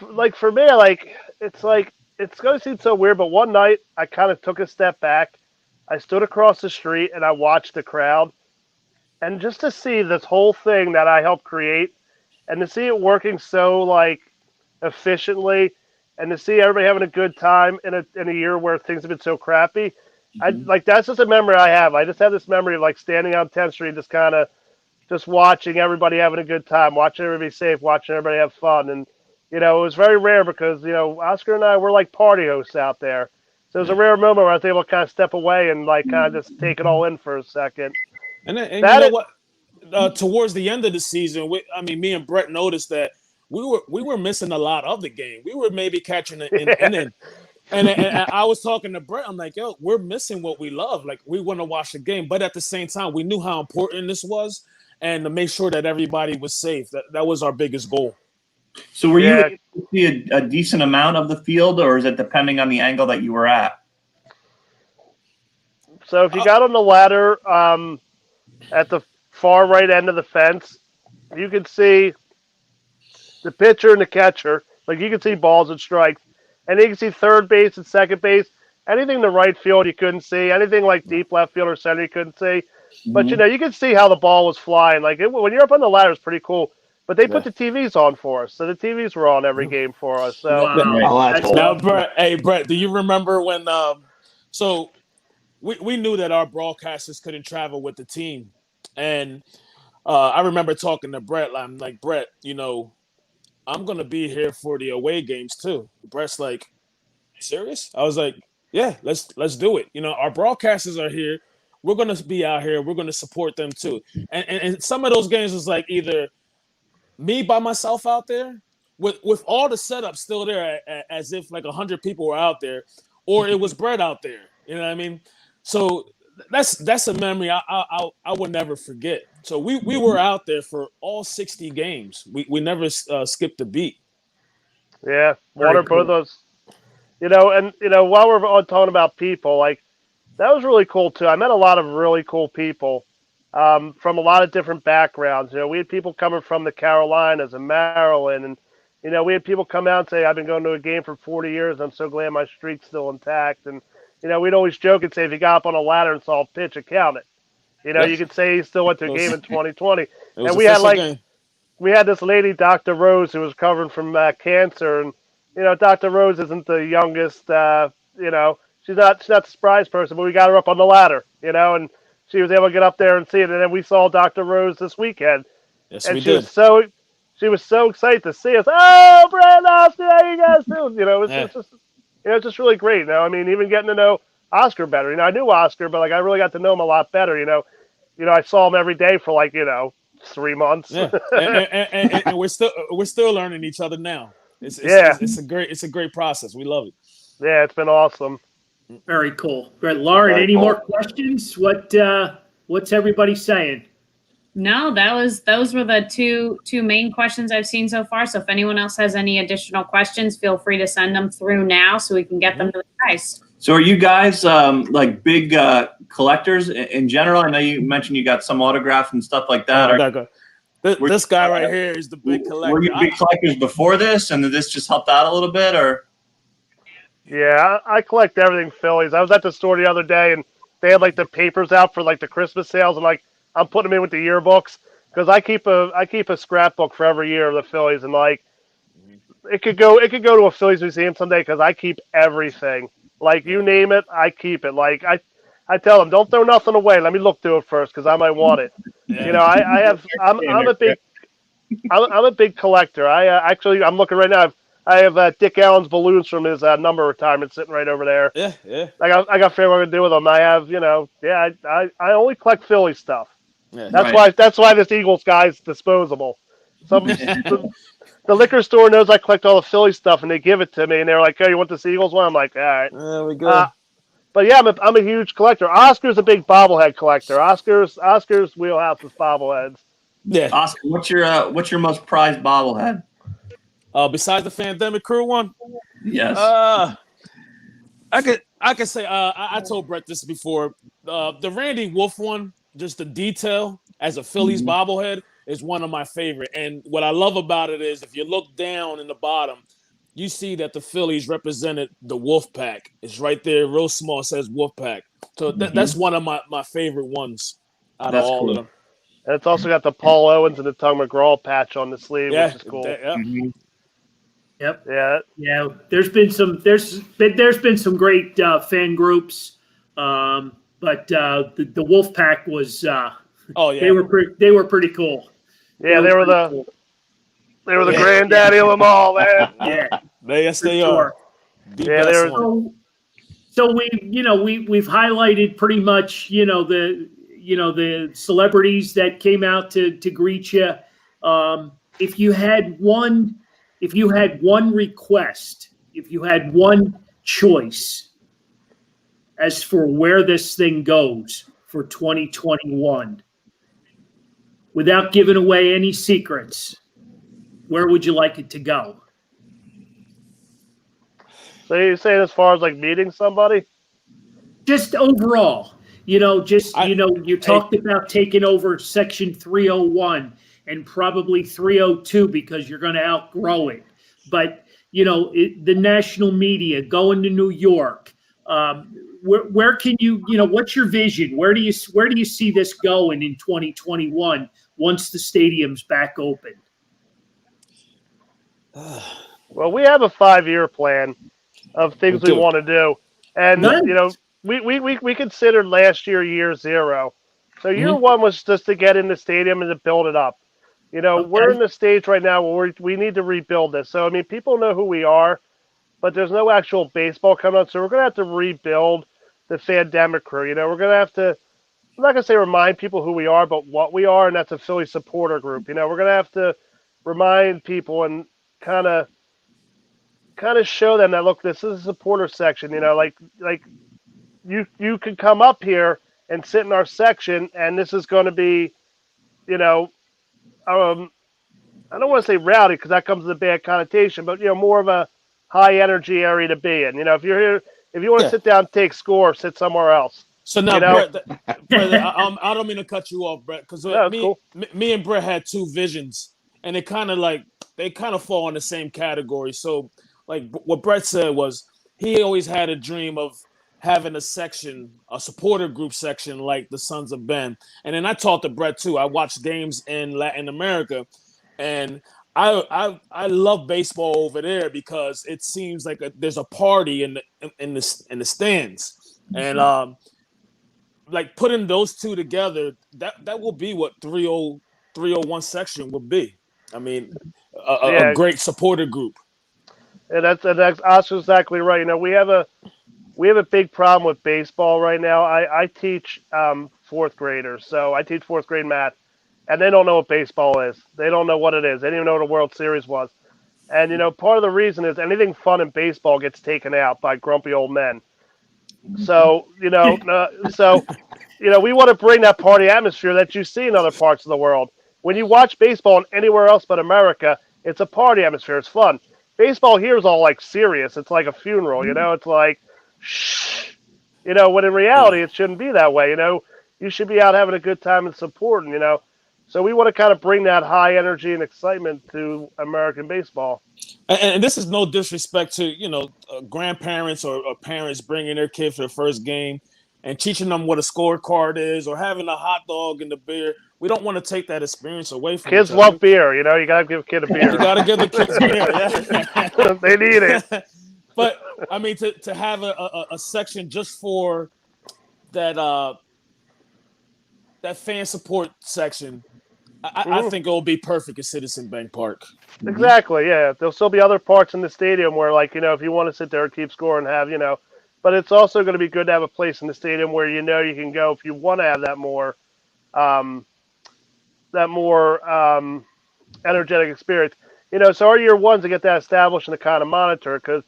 Like for me, like it's going to seem so weird, but one night I kind of took a step back. I stood across the street and I watched the crowd, and just to see this whole thing that I helped create, and to see it working so like efficiently, and to see everybody having a good time in a year where things have been so crappy, that's just a memory I have. I just have this memory of like standing on 10th Street, just watching everybody having a good time, watching everybody safe, watching everybody have fun. And, it was very rare because, Oscar and I were like party hosts out there. So it was a rare moment where I was able to kind of step away and like kind of just take it all in for a second. And you know what? Towards the end of the season, me and Brett noticed that we were missing a lot of the game. We were maybe catching an inning. And I was talking to Brett. I'm like, yo, we're missing what we love. Like, we want to watch the game. But at the same time, we knew how important this was and to make sure that everybody was safe. That was our biggest goal. So were you able to see a decent amount of the field, or is it depending on the angle that you were at? So if you got on the ladder at the far right end of the fence, you can see the pitcher and the catcher. Like, you can see balls and strikes. And you can see third base and second base. Anything in the right field you couldn't see. Anything like deep left field or center you couldn't see. But, you can see how the ball was flying. Like, when you're up on the ladder, it's pretty cool. But they put the TVs on for us. So the TVs were on every game for us. So Oh, that's cool. Now, Brett, do you remember when so we knew that our broadcasters couldn't travel with the team. And I remember talking to Brett. I'm like, Brett, I'm going to be here for the away games too. Brett's like, serious? I was like, yeah, let's do it. Our broadcasters are here. We're going to be out here. We're going to support them too. And some of those games was like either me by myself out there with all the setup still there as if like 100 people were out there, or it was Brett out there. You know what I mean? So that's a memory I would never forget. So we were out there for all 60 games. We never skipped a beat. yeah, Very both cool. of those. While we're on talking about people, like, that was really cool too. I met a lot of really cool people from a lot of different backgrounds. We had people coming from the Carolinas and Maryland, and we had people come out and say, "I've been going to a game for 40 years. I'm so glad my streak's still intact." And we'd always joke and say, if you got up on a ladder and saw a pitch, count it. You could say he still went to a game in 2020. And we had this lady, Dr. Rose, who was covering from cancer, and Dr. Rose isn't the youngest. She's not a surprise person, but we got her up on the ladder. And she was able to get up there and see it. And then we saw Dr. Rose this weekend, Yes, and we she was did. so excited to see us. Oh, Brad Oscar, how you guys doing? Yeah. It's just it's just really great. I mean, even getting to know Oscar better. I knew Oscar, but like I really got to know him a lot better. I saw him every day for 3 months. Yeah, and we're still learning each other now. It's a great process. We love it. Yeah, it's been awesome. Very cool. Great. Lauren, Very any cool. more questions? What's everybody saying? No, those were the two main questions I've seen so far. So if anyone else has any additional questions, feel free to send them through now so we can get them to the guys. So are you guys like big collectors in general? I know you mentioned you got some autographs and stuff like that. This guy right here is the big collector. Were you big collectors before this, and did this just help out a little bit, or? Yeah, I collect everything Phillies. I was at the store the other day, and they had the papers out for the Christmas sales, and I'm putting them in with the yearbooks because I keep a scrapbook for every year of the Phillies, and it could go to a Phillies museum someday because I keep everything. You name it, I keep it. I tell them, don't throw nothing away. Let me look through it first because I might want it. Yeah. I'm a big collector. I'm looking right now. I have Dick Allen's balloons from his number retirement sitting right over there. Yeah. I got to figure out what to do with them. I have, I only collect Philly stuff. Yeah. That's why this Eagles guy's disposable. The liquor store knows I collect all the Philly stuff, and they give it to me, and they're like, "Hey, you want this Eagles one?" I'm like, "All right." There we go. But yeah, I'm a huge collector. Oscar's a big bobblehead collector. Oscar's wheelhouse is bobbleheads. Yeah. Oscar, what's your most prized bobblehead? Besides the Pandemic Crew one, Yes. I could say I told Brett this before. The Randy Wolf one, just the detail as a Phillies bobblehead is one of my favorite. And what I love about it is if you look down in the bottom, you see that the Phillies represented the Wolf Pack. It's right there, real small, it says Wolf Pack. So that's one of my favorite ones out of all of them. And it's also got the Paul Owens and the Tug McGraw patch on the sleeve, which is cool. Yep. Yeah. There's been some great fan groups, but the Wolf Pack was. They were pretty cool. Yeah, they were the granddaddy of them all, man. Yeah. Yes, they sure. are. Yeah, So we've highlighted pretty much the celebrities that came out to greet you. If you had one request, if you had one choice as for where this thing goes for 2021, without giving away any secrets, where would you like it to go? So you're saying as far as meeting somebody? Just overall, you talked about taking over Section 301 and probably 302 because you're going to outgrow it. But, the national media, going to New York, where can you, what's your vision? Where do you see this going in 2021 once the stadium's back open? Well, we have a 5-year plan of things we want to do. And, we considered last year 0. So year 1 was just to get in the stadium and to build it up. We're in the stage right now where we need to rebuild this. So, people know who we are, but there's no actual baseball coming on. So we're going to have to rebuild the Fandemic Crew. We're going to have to, I'm not going to say remind people who we are, but what we are, and that's a Philly supporter group. We're going to have to remind people and kind of show them that, look, this is a supporter section. You can come up here and sit in our section, and this is going to be, I don't want to say rowdy because that comes with a bad connotation, but more of a high energy area to be in. If you're here, if you want to sit down and take score, sit somewhere else. So now, Brett, I don't mean to cut you off, Brett, because me and Brett had two visions, and they kind of fall in the same category. So, what Brett said was he always had a dream of having a supporter group section like the Sons of Ben. And then I talked to Brett too. I watched games in Latin America, and I love baseball over there because it seems like there's a party in the stands. And like putting those two together, that will be what 301 section would be. I mean, a great supporter group. And that's Oscar's exactly right. You know, we have a big problem with baseball right now. I teach fourth graders, so I teach fourth grade math, and they don't know what baseball is. They don't know what it is. They didn't even know what a World Series was. And you know, part of the reason is anything fun in baseball gets taken out by grumpy old men. So you know, we want to bring that party atmosphere that you see in other parts of the world. When you watch baseball in anywhere else but America, it's a party atmosphere. It's fun. Baseball here is all like serious. It's like a funeral, you know. It's like, shh, you know. When in reality, it shouldn't be that way. You know, you should be out having a good time and supporting. You know, so we want to kind of bring that high energy and excitement to American baseball. And this is no disrespect to grandparents or parents bringing their kid for the first game and teaching them what a scorecard is or having a hot dog and the beer. We don't want to take that experience away from kids. Love beer, you know. You gotta give a kid a beer. You gotta give the kids beer. Yeah. They need it. But I mean, to have a section just for that fan support section, I think it will be perfect at Citizen Bank Park. Exactly. Yeah. There'll still be other parts in the stadium where, like, you know, if you want to sit there and keep score and have, you know, but it's also going to be good to have a place in the stadium where you know you can go if you want to have that more energetic experience. You know, so our year ones to get that established and to kind of monitor, because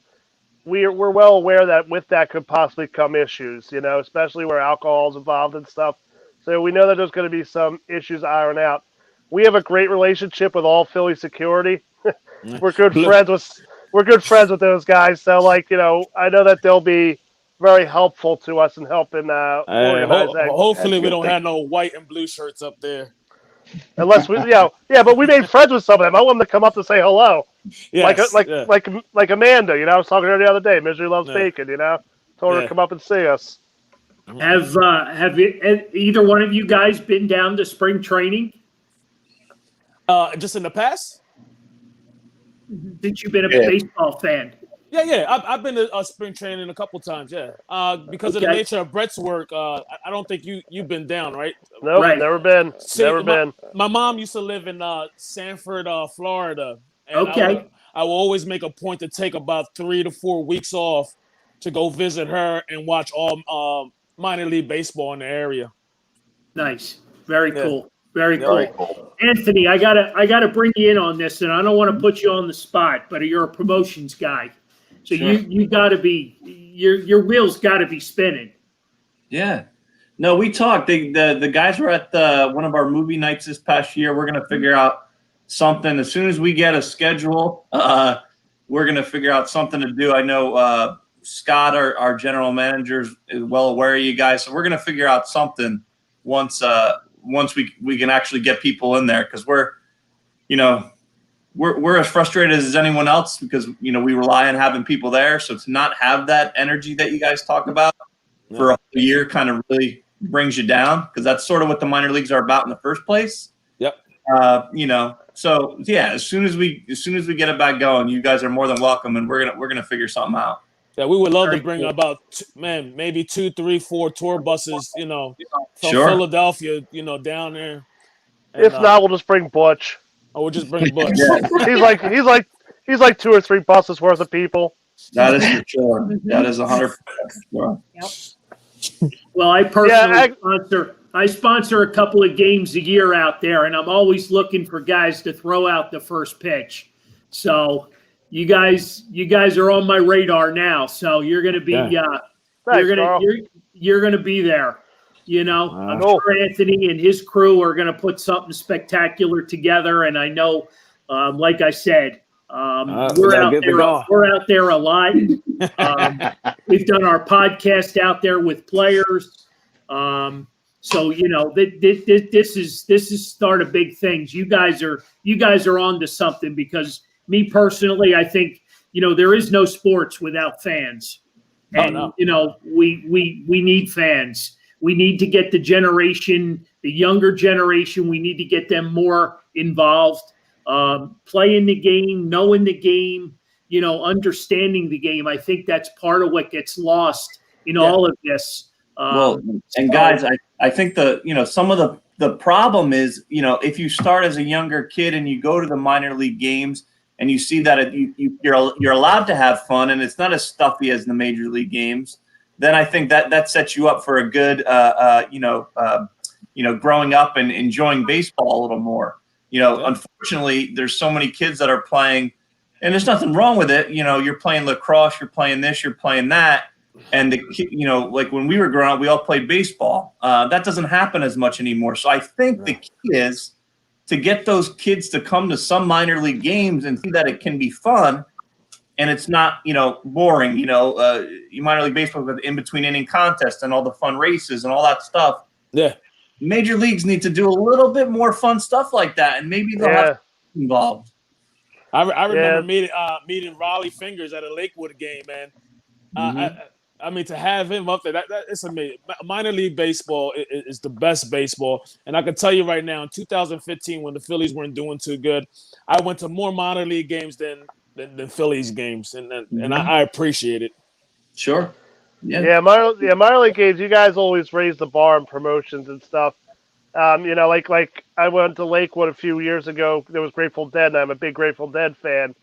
we're well aware that with that could possibly come issues, you know, especially where alcohol is involved and stuff. So we know that there's going to be some issues iron out. We have a great relationship with all Philly security. We're good friends with those guys. So, like, you know, I know that they'll be very helpful to us in helping organize that. Hopefully, we don't have no white and blue shirts up there. Unless we, but we made friends with some of them. I want them to come up to say hello. Yes, like Amanda, you know, I was talking to her the other day. Misery loves bacon, you know. Told her to come up and see us. Have either one of you guys been down to spring training? Just in the past? Since you've been a baseball fan? Yeah. I've been to spring training a couple times. Yeah, because of the nature of Brett's work, I don't think you've been down, right? Nope, right. Never been. Been. My mom used to live in Sanford, Florida. And I will always make a point to take about 3 to 4 weeks off to go visit her and watch all minor league baseball in the area. Nice. Very cool. Very cool. Anthony, I gotta bring you in on this, and I don't want to put you on the spot, but you're a promotions guy, so you gotta be your wheels gotta be spinning. Yeah. No, we talked. The guys were at one of our movie nights this past year. We're gonna figure out something as soon as we get a schedule. We're gonna figure out something to do. I know Scott, our general manager, is well aware of you guys, so we're gonna figure out something once we can actually get people in there, because we're as frustrated as anyone else, because we rely on having people there. So to not have that energy that you guys talk about for a whole year kind of really brings you down, because that's sort of what the minor leagues are about in the first place. Yep. So yeah, as soon as we get it back going, you guys are more than welcome, and we're gonna figure something out. Yeah, we would love to bring about maybe 2, 3, 4 tour buses, from Philadelphia, down there. And, if not, we'll just bring Butch. Oh, we'll just bring Butch. he's like 2 or 3 buses worth of people. That is for sure. That is 100% sure. Yep. Well, I personally sponsor a couple of games a year out there, and I'm always looking for guys to throw out the first pitch. So you guys are on my radar now. So you're going to be you're going to be there. I'm sure Anthony and his crew are going to put something spectacular together. And I know, like I said, we're out there a lot. We've done our podcast out there with players. So this is start of big things. You guys are on to something, because me personally, I think there is no sports without fans, and we need fans. We need to get the younger generation. We need to get them more involved, playing the game, knowing the game, understanding the game. I think that's part of what gets lost in all of this. Well, and so- guys, I think some of the problem is, if you start as a younger kid and you go to the minor league games and you see that you're allowed to have fun and it's not as stuffy as the major league games, then I think that sets you up for a good, growing up and enjoying baseball a little more. Unfortunately, there's so many kids that are playing, and there's nothing wrong with it. You're playing lacrosse, you're playing this, you're playing that. And like when we were growing up, we all played baseball. That doesn't happen as much anymore. So I think the key is to get those kids to come to some minor league games and see that it can be fun, and it's not boring. Minor league baseball with in between inning contests and all the fun races and all that stuff. Yeah, major leagues need to do a little bit more fun stuff like that, and maybe they'll have involved. I remember meeting Raleigh Fingers at a Lakewood game, man. I mean, to have him up there, it's amazing. Minor league baseball is the best baseball. And I can tell you right now, in 2015, when the Phillies weren't doing too good, I went to more minor league games than Phillies games. And I appreciate it. Sure. Yeah, minor league games, you guys always raise the bar in promotions and stuff. Like I went to Lakewood a few years ago. There was Grateful Dead, and I'm a big Grateful Dead fan.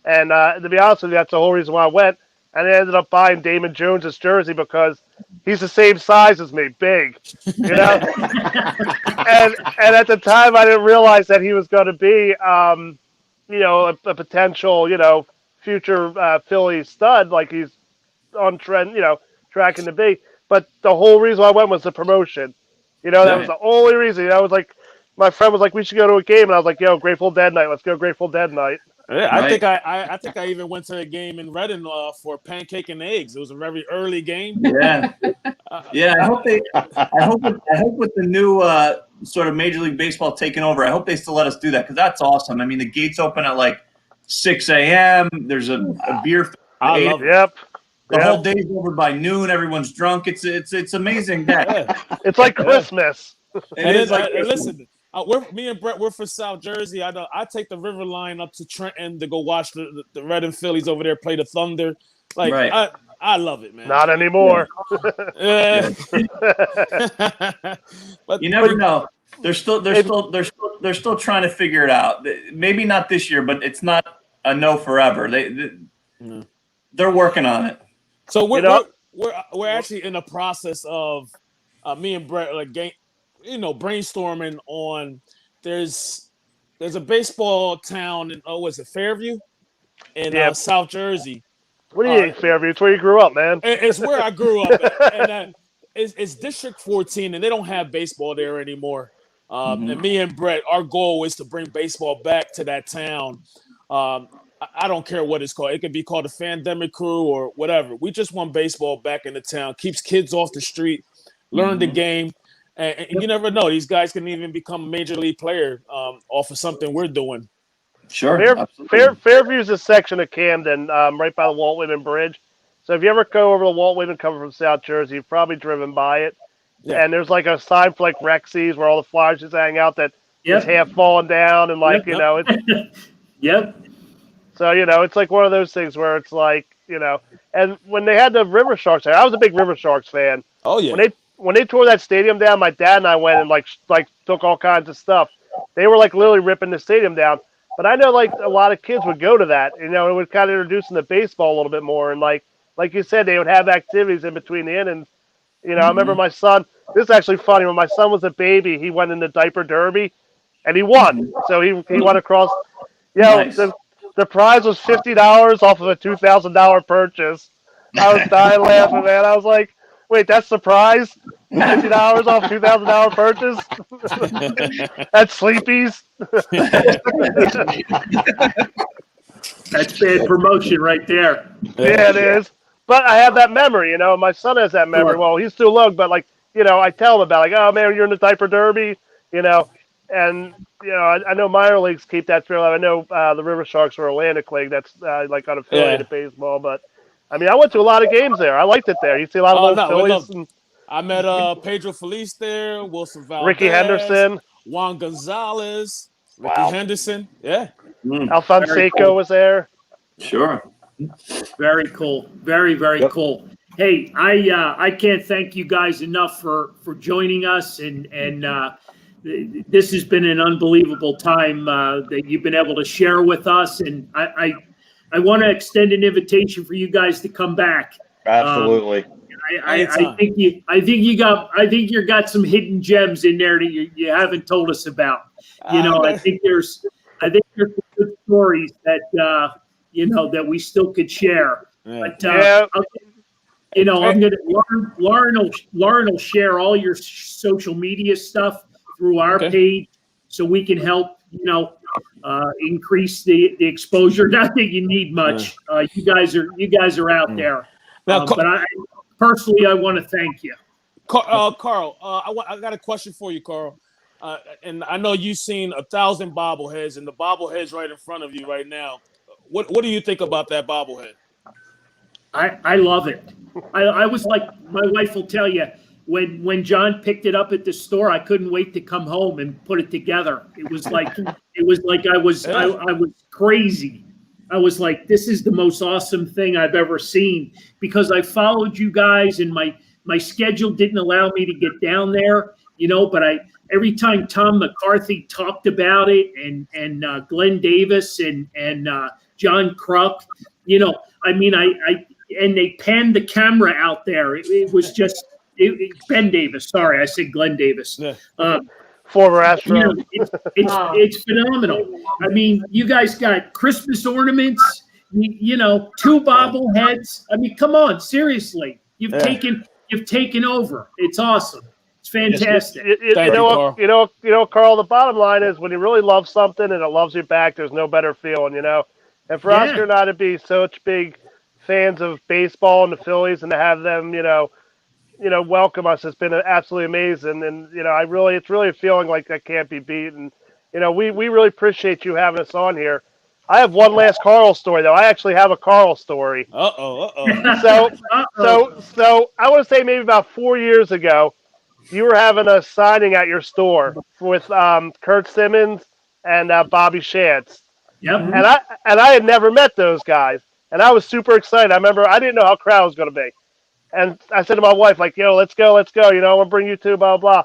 And to be honest with you, that's the whole reason why I went. And I ended up buying Damon Jones' jersey because he's the same size as me, big, and at the time I didn't realize that he was going to be, a potential, future Philly stud, like he's on trend, tracking to be. But the whole reason I went was the promotion. That was the only reason. I was like, my friend was like, we should go to a game, and I was like, yo, Grateful Dead night, let's go Grateful Dead night. Yeah, Right. I think I even went to a game in Reading for Pancake and Eggs. It was a very early game. Yeah, yeah. I hope with the new sort of Major League Baseball taking over, I hope they still let us do that because that's awesome. I mean, the gates open at like 6 a.m. There's a beer. I love it. Yep. The whole day's over by noon. Everyone's drunk. It's amazing day. Yeah. It's like Christmas. It is like listen. Me and Brett, we're from South Jersey. I take the River Line up to Trenton to go watch the Reading Phillies over there play the Thunder. Like Right. I love it, man. Not anymore. Yeah. But You never know. They're still trying to figure it out. Maybe not this year, but it's not a no forever. They're working on it. So we're actually in the process of me and Brett brainstorming on. There's a baseball town in was it Fairview in South Jersey. What do you think, Fairview? It's where you grew up, man. It's where I grew up, and it's District 14, and they don't have baseball there anymore. And me and Brett, our goal is to bring baseball back to that town. I don't care what it's called. It could be called the Fandemic Crew or whatever. We just want baseball back in the town. Keeps kids off the street, learn the game. And you never know. These guys can even become a major league player off of something we're doing. Sure. Fairview's a section of Camden, right by the Walt Whitman Bridge. So if you ever go over the Walt Whitman coming from South Jersey, you've probably driven by it. Yeah. And there's like a sign for like Rexy's where all the Flyers just hang out that is half falling down and it's Yep. So, it's like one of those things where it's like, and when they had the River Sharks there, I was a big River Sharks fan. Oh, yeah. When they tore that stadium down, my dad and I went and like took all kinds of stuff. They were like literally ripping the stadium down. But I know like a lot of kids would go to that. It would kind of introduce them to baseball a little bit more. And like you said, they would have activities in between the innings. I remember my son, this is actually funny. When my son was a baby, he went in the diaper derby and he won. So he went across. Nice. The prize was $50 off of a $2,000 purchase. I was dying laughing, man. I was like, wait, that's the prize? $50 off $2,000 purchase? That's Sleepy's. That's bad promotion right there. Yeah, it is. But I have that memory, My son has that memory. Sure. Well, he's too young, but I tell him about oh man, you're in the diaper derby, and I know minor leagues keep that trail. I know the River Sharks are Atlantic League. That's like unaffiliated baseball, but I mean, I went to a lot of games there. I liked it there. You see a lot of old Phillies. And I met Pedro Feliz there, Wilson Valdez, Ricky Henderson, Juan Gonzalez, Ricky Henderson. Yeah. Alfonseca was there. Sure. Very cool. Very, very cool. Hey, I can't thank you guys enough for joining us, and this has been an unbelievable time that you've been able to share with us, and I want to extend an invitation for you guys to come back. Absolutely. I think you got some hidden gems in there that you haven't told us about. I think there's some good stories that that we still could share. But I'm gonna Lauren will share all your social media stuff through our page, so we can help increase the exposure. Not that you need much. You guys are out there. Now, but I personally want to thank you. Carl, I got a question for you, Carl. And I know you've seen 1,000 bobbleheads, and the bobblehead's right in front of you right now. What do you think about that bobblehead? I love it. I was like, my wife will tell you, when John picked it up at the store, I couldn't wait to come home and put it together. It was like I was crazy. I was like, this is the most awesome thing I've ever seen, because I followed you guys, and my schedule didn't allow me to get down there, but every time Tom McCarthy talked about it, and Glenn Davis and John Kruk, and they panned the camera out there. It was just Ben Davis. Sorry, I said Glenn Davis. Yeah. Former Astro. It's phenomenal. I mean, you guys got Christmas ornaments, two bobbleheads. I mean, come on, seriously. You've taken over. It's awesome. It's fantastic. Carl, the bottom line is, when you really love something and it loves you back, there's no better feeling, And for Oscar and I to be such big fans of baseball and the Phillies, and to have them, welcome us, has been absolutely amazing. And it's really a feeling like that can't be beat. And we really appreciate you having us on here. I have one last Carl story, though. I actually have a Carl story. So I want to say maybe about 4 years ago, you were having a signing at your store with Kurt Simmons and Bobby Shantz. Yep. And I had never met those guys, and I was super excited. I remember I didn't know how the crowd was going to be, and I said to my wife, like, "Yo, let's go. I'll bring you two, blah blah."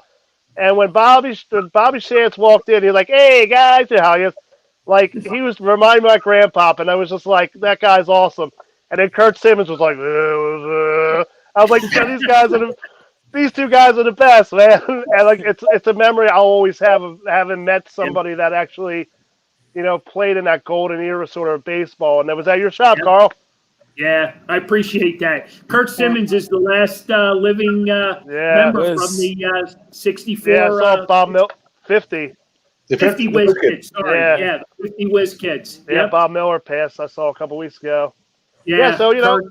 And when Bobby Shantz walked in, he was like, "Hey guys," how he is, like, he was reminding me of my grandpop, and I was just like, "That guy's awesome." And then Kurt Simmons was like, I was like, these two guys are the best, man. And like, it's a memory I'll always have of having met somebody that actually, played in that golden era sort of baseball. And that was at your shop, Carl. Yeah, I appreciate that. Kurt Simmons is the last living member from the 64. Yeah, I saw Bob 50. The 50 Whiz Kids. Sorry, the 50 Whiz Kids. Yeah, yep. Bob Miller passed. I saw a couple weeks ago. Yeah, so Kurt,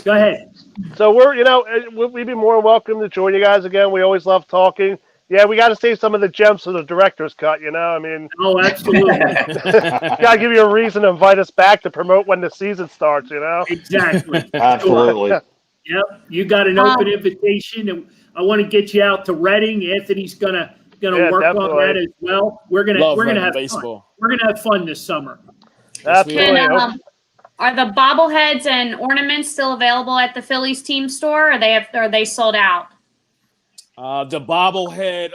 go ahead. So we'd be more than welcome to join you guys again. We always love talking. Yeah, we got to save some of the gems for the director's cut, I mean. Oh, absolutely. Got to give you a reason to invite us back to promote when the season starts, Exactly. Absolutely. Yep, you got an open invitation, and I want to get you out to Reading. Anthony's gonna work definitely on that as well. We're gonna have baseball. fun. We're gonna have fun this summer. Absolutely. And, are the bobbleheads and ornaments still available at the Phillies team store, or are they sold out? The bobblehead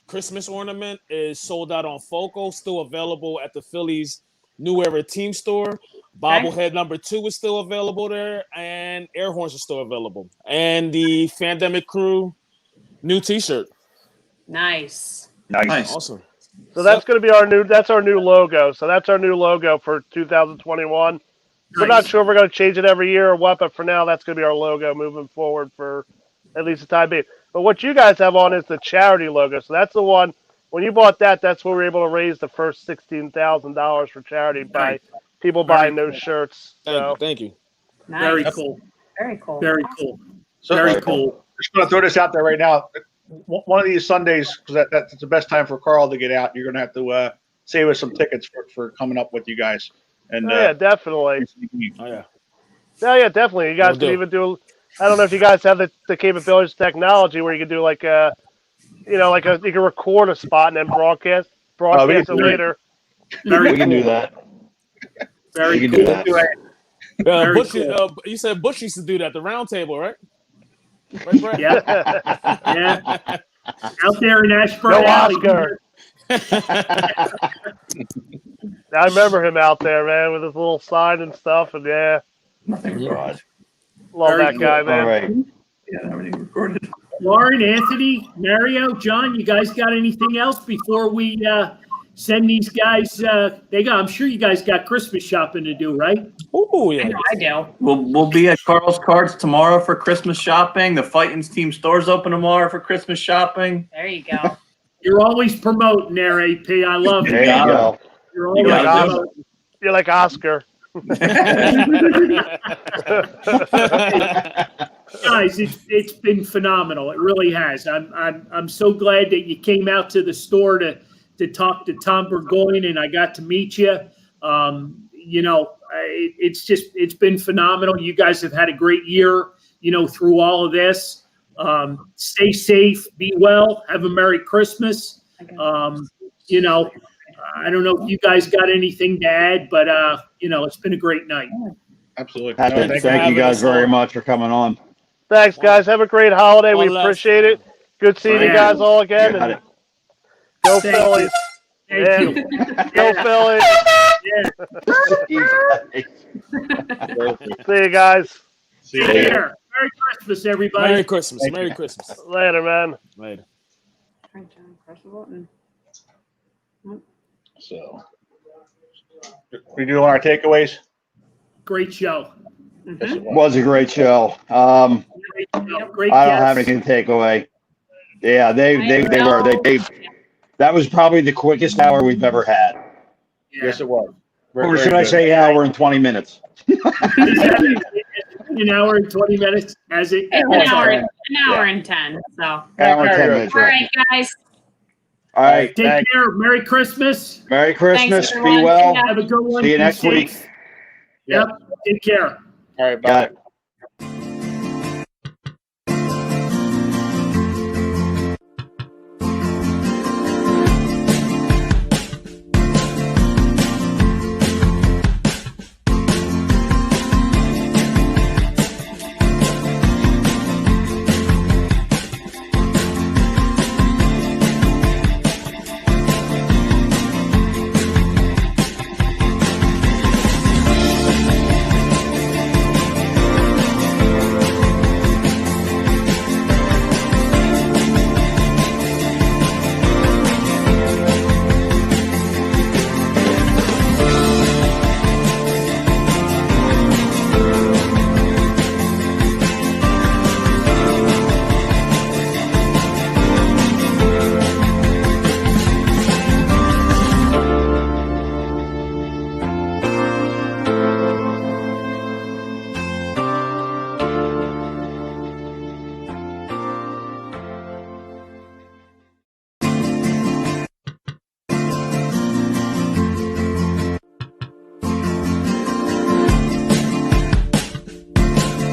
Christmas ornament is sold out on Foco, still available at the Phillies New Era team store. Bobblehead number 2 is still available there, and air horns are still available. And the Fandemic Crew new T-shirt. Nice. Awesome. So that's going to be our new logo. So that's our new logo for 2021. We're not sure if we're going to change it every year or what, but for now, that's going to be our logo moving forward for at least the time being. But what you guys have on is the charity logo. So that's the one, when you bought that, that's where we were able to raise the first $16,000 for charity by people buying those shirts. Thank you. Nice. Very cool. Very cool. Very cool. So, Very cool. Just going to throw this out there right now. One of these Sundays, because that's the best time for Carl to get out, you're going to have to save us some tickets for coming up with you guys. And definitely. Oh, yeah, definitely. You guys can even do. I don't know if you guys have the capabilities of technology where you can do you can record a spot and then broadcast it later. We can do that. Very We can cool. do that. Very Bush, cool. you said Bush used to do that, the round table, right? Right, Brad? Yeah, out there in Ashburn Go Alley. Oscar. I remember him out there, man, with his little sign and stuff, and yeah, Nothing recorded. love Very that cool. guy, All man. right. Yeah, everything recorded. Lauren, Anthony, Mario, John, you guys got anything else before we send these guys? I'm sure you guys got Christmas shopping to do, right? Ooh, I yeah. know I do. We'll be at Carl's Cards tomorrow for Christmas shopping. The Fightins team store's open tomorrow for Christmas shopping. There you go. You're always promoting there, AP. I love There it. you go. You're always You're like, promoting. You're like Oscar. Guys, it's been phenomenal. It really has. I'm so glad that you came out to the store to talk to Tom Burgoyne, and I got to meet you. It's been phenomenal. You guys have had a great year, through all of this. Stay safe, be well, have a Merry Christmas. I don't know if you guys got anything to add, but it's been a great night. Absolutely. Patrick, No, thank you guys very much for coming on. Thanks, guys. Have a great holiday. We One last appreciate it. Good seeing you Yeah. guys all again. Got And it. go Thank Phillies. Thank Yeah. you. Go Phillies. See you guys. See you Take later. care. Merry Christmas, everybody. Merry Christmas. Thank Merry you. Christmas. Later, man. Later. So, we doing our takeaways? Great show. Yes, it was. Was a great show. Great show. Great I don't have guests. anything to take away. Yeah, they that was probably the quickest hour we've ever had. Yeah. Yes, it was. Very, Or very should I good. say hour and 20 minutes? An hour and 20 minutes as it. It's goes on. an hour and 10. So, all Hour and 10 minutes. right, guys. All right. Take Thanks. care. Merry Christmas. Merry Christmas. everyone. Be well. Have a good one. See you Be next safe. week. Yep. Take care. All right, bye. Got it.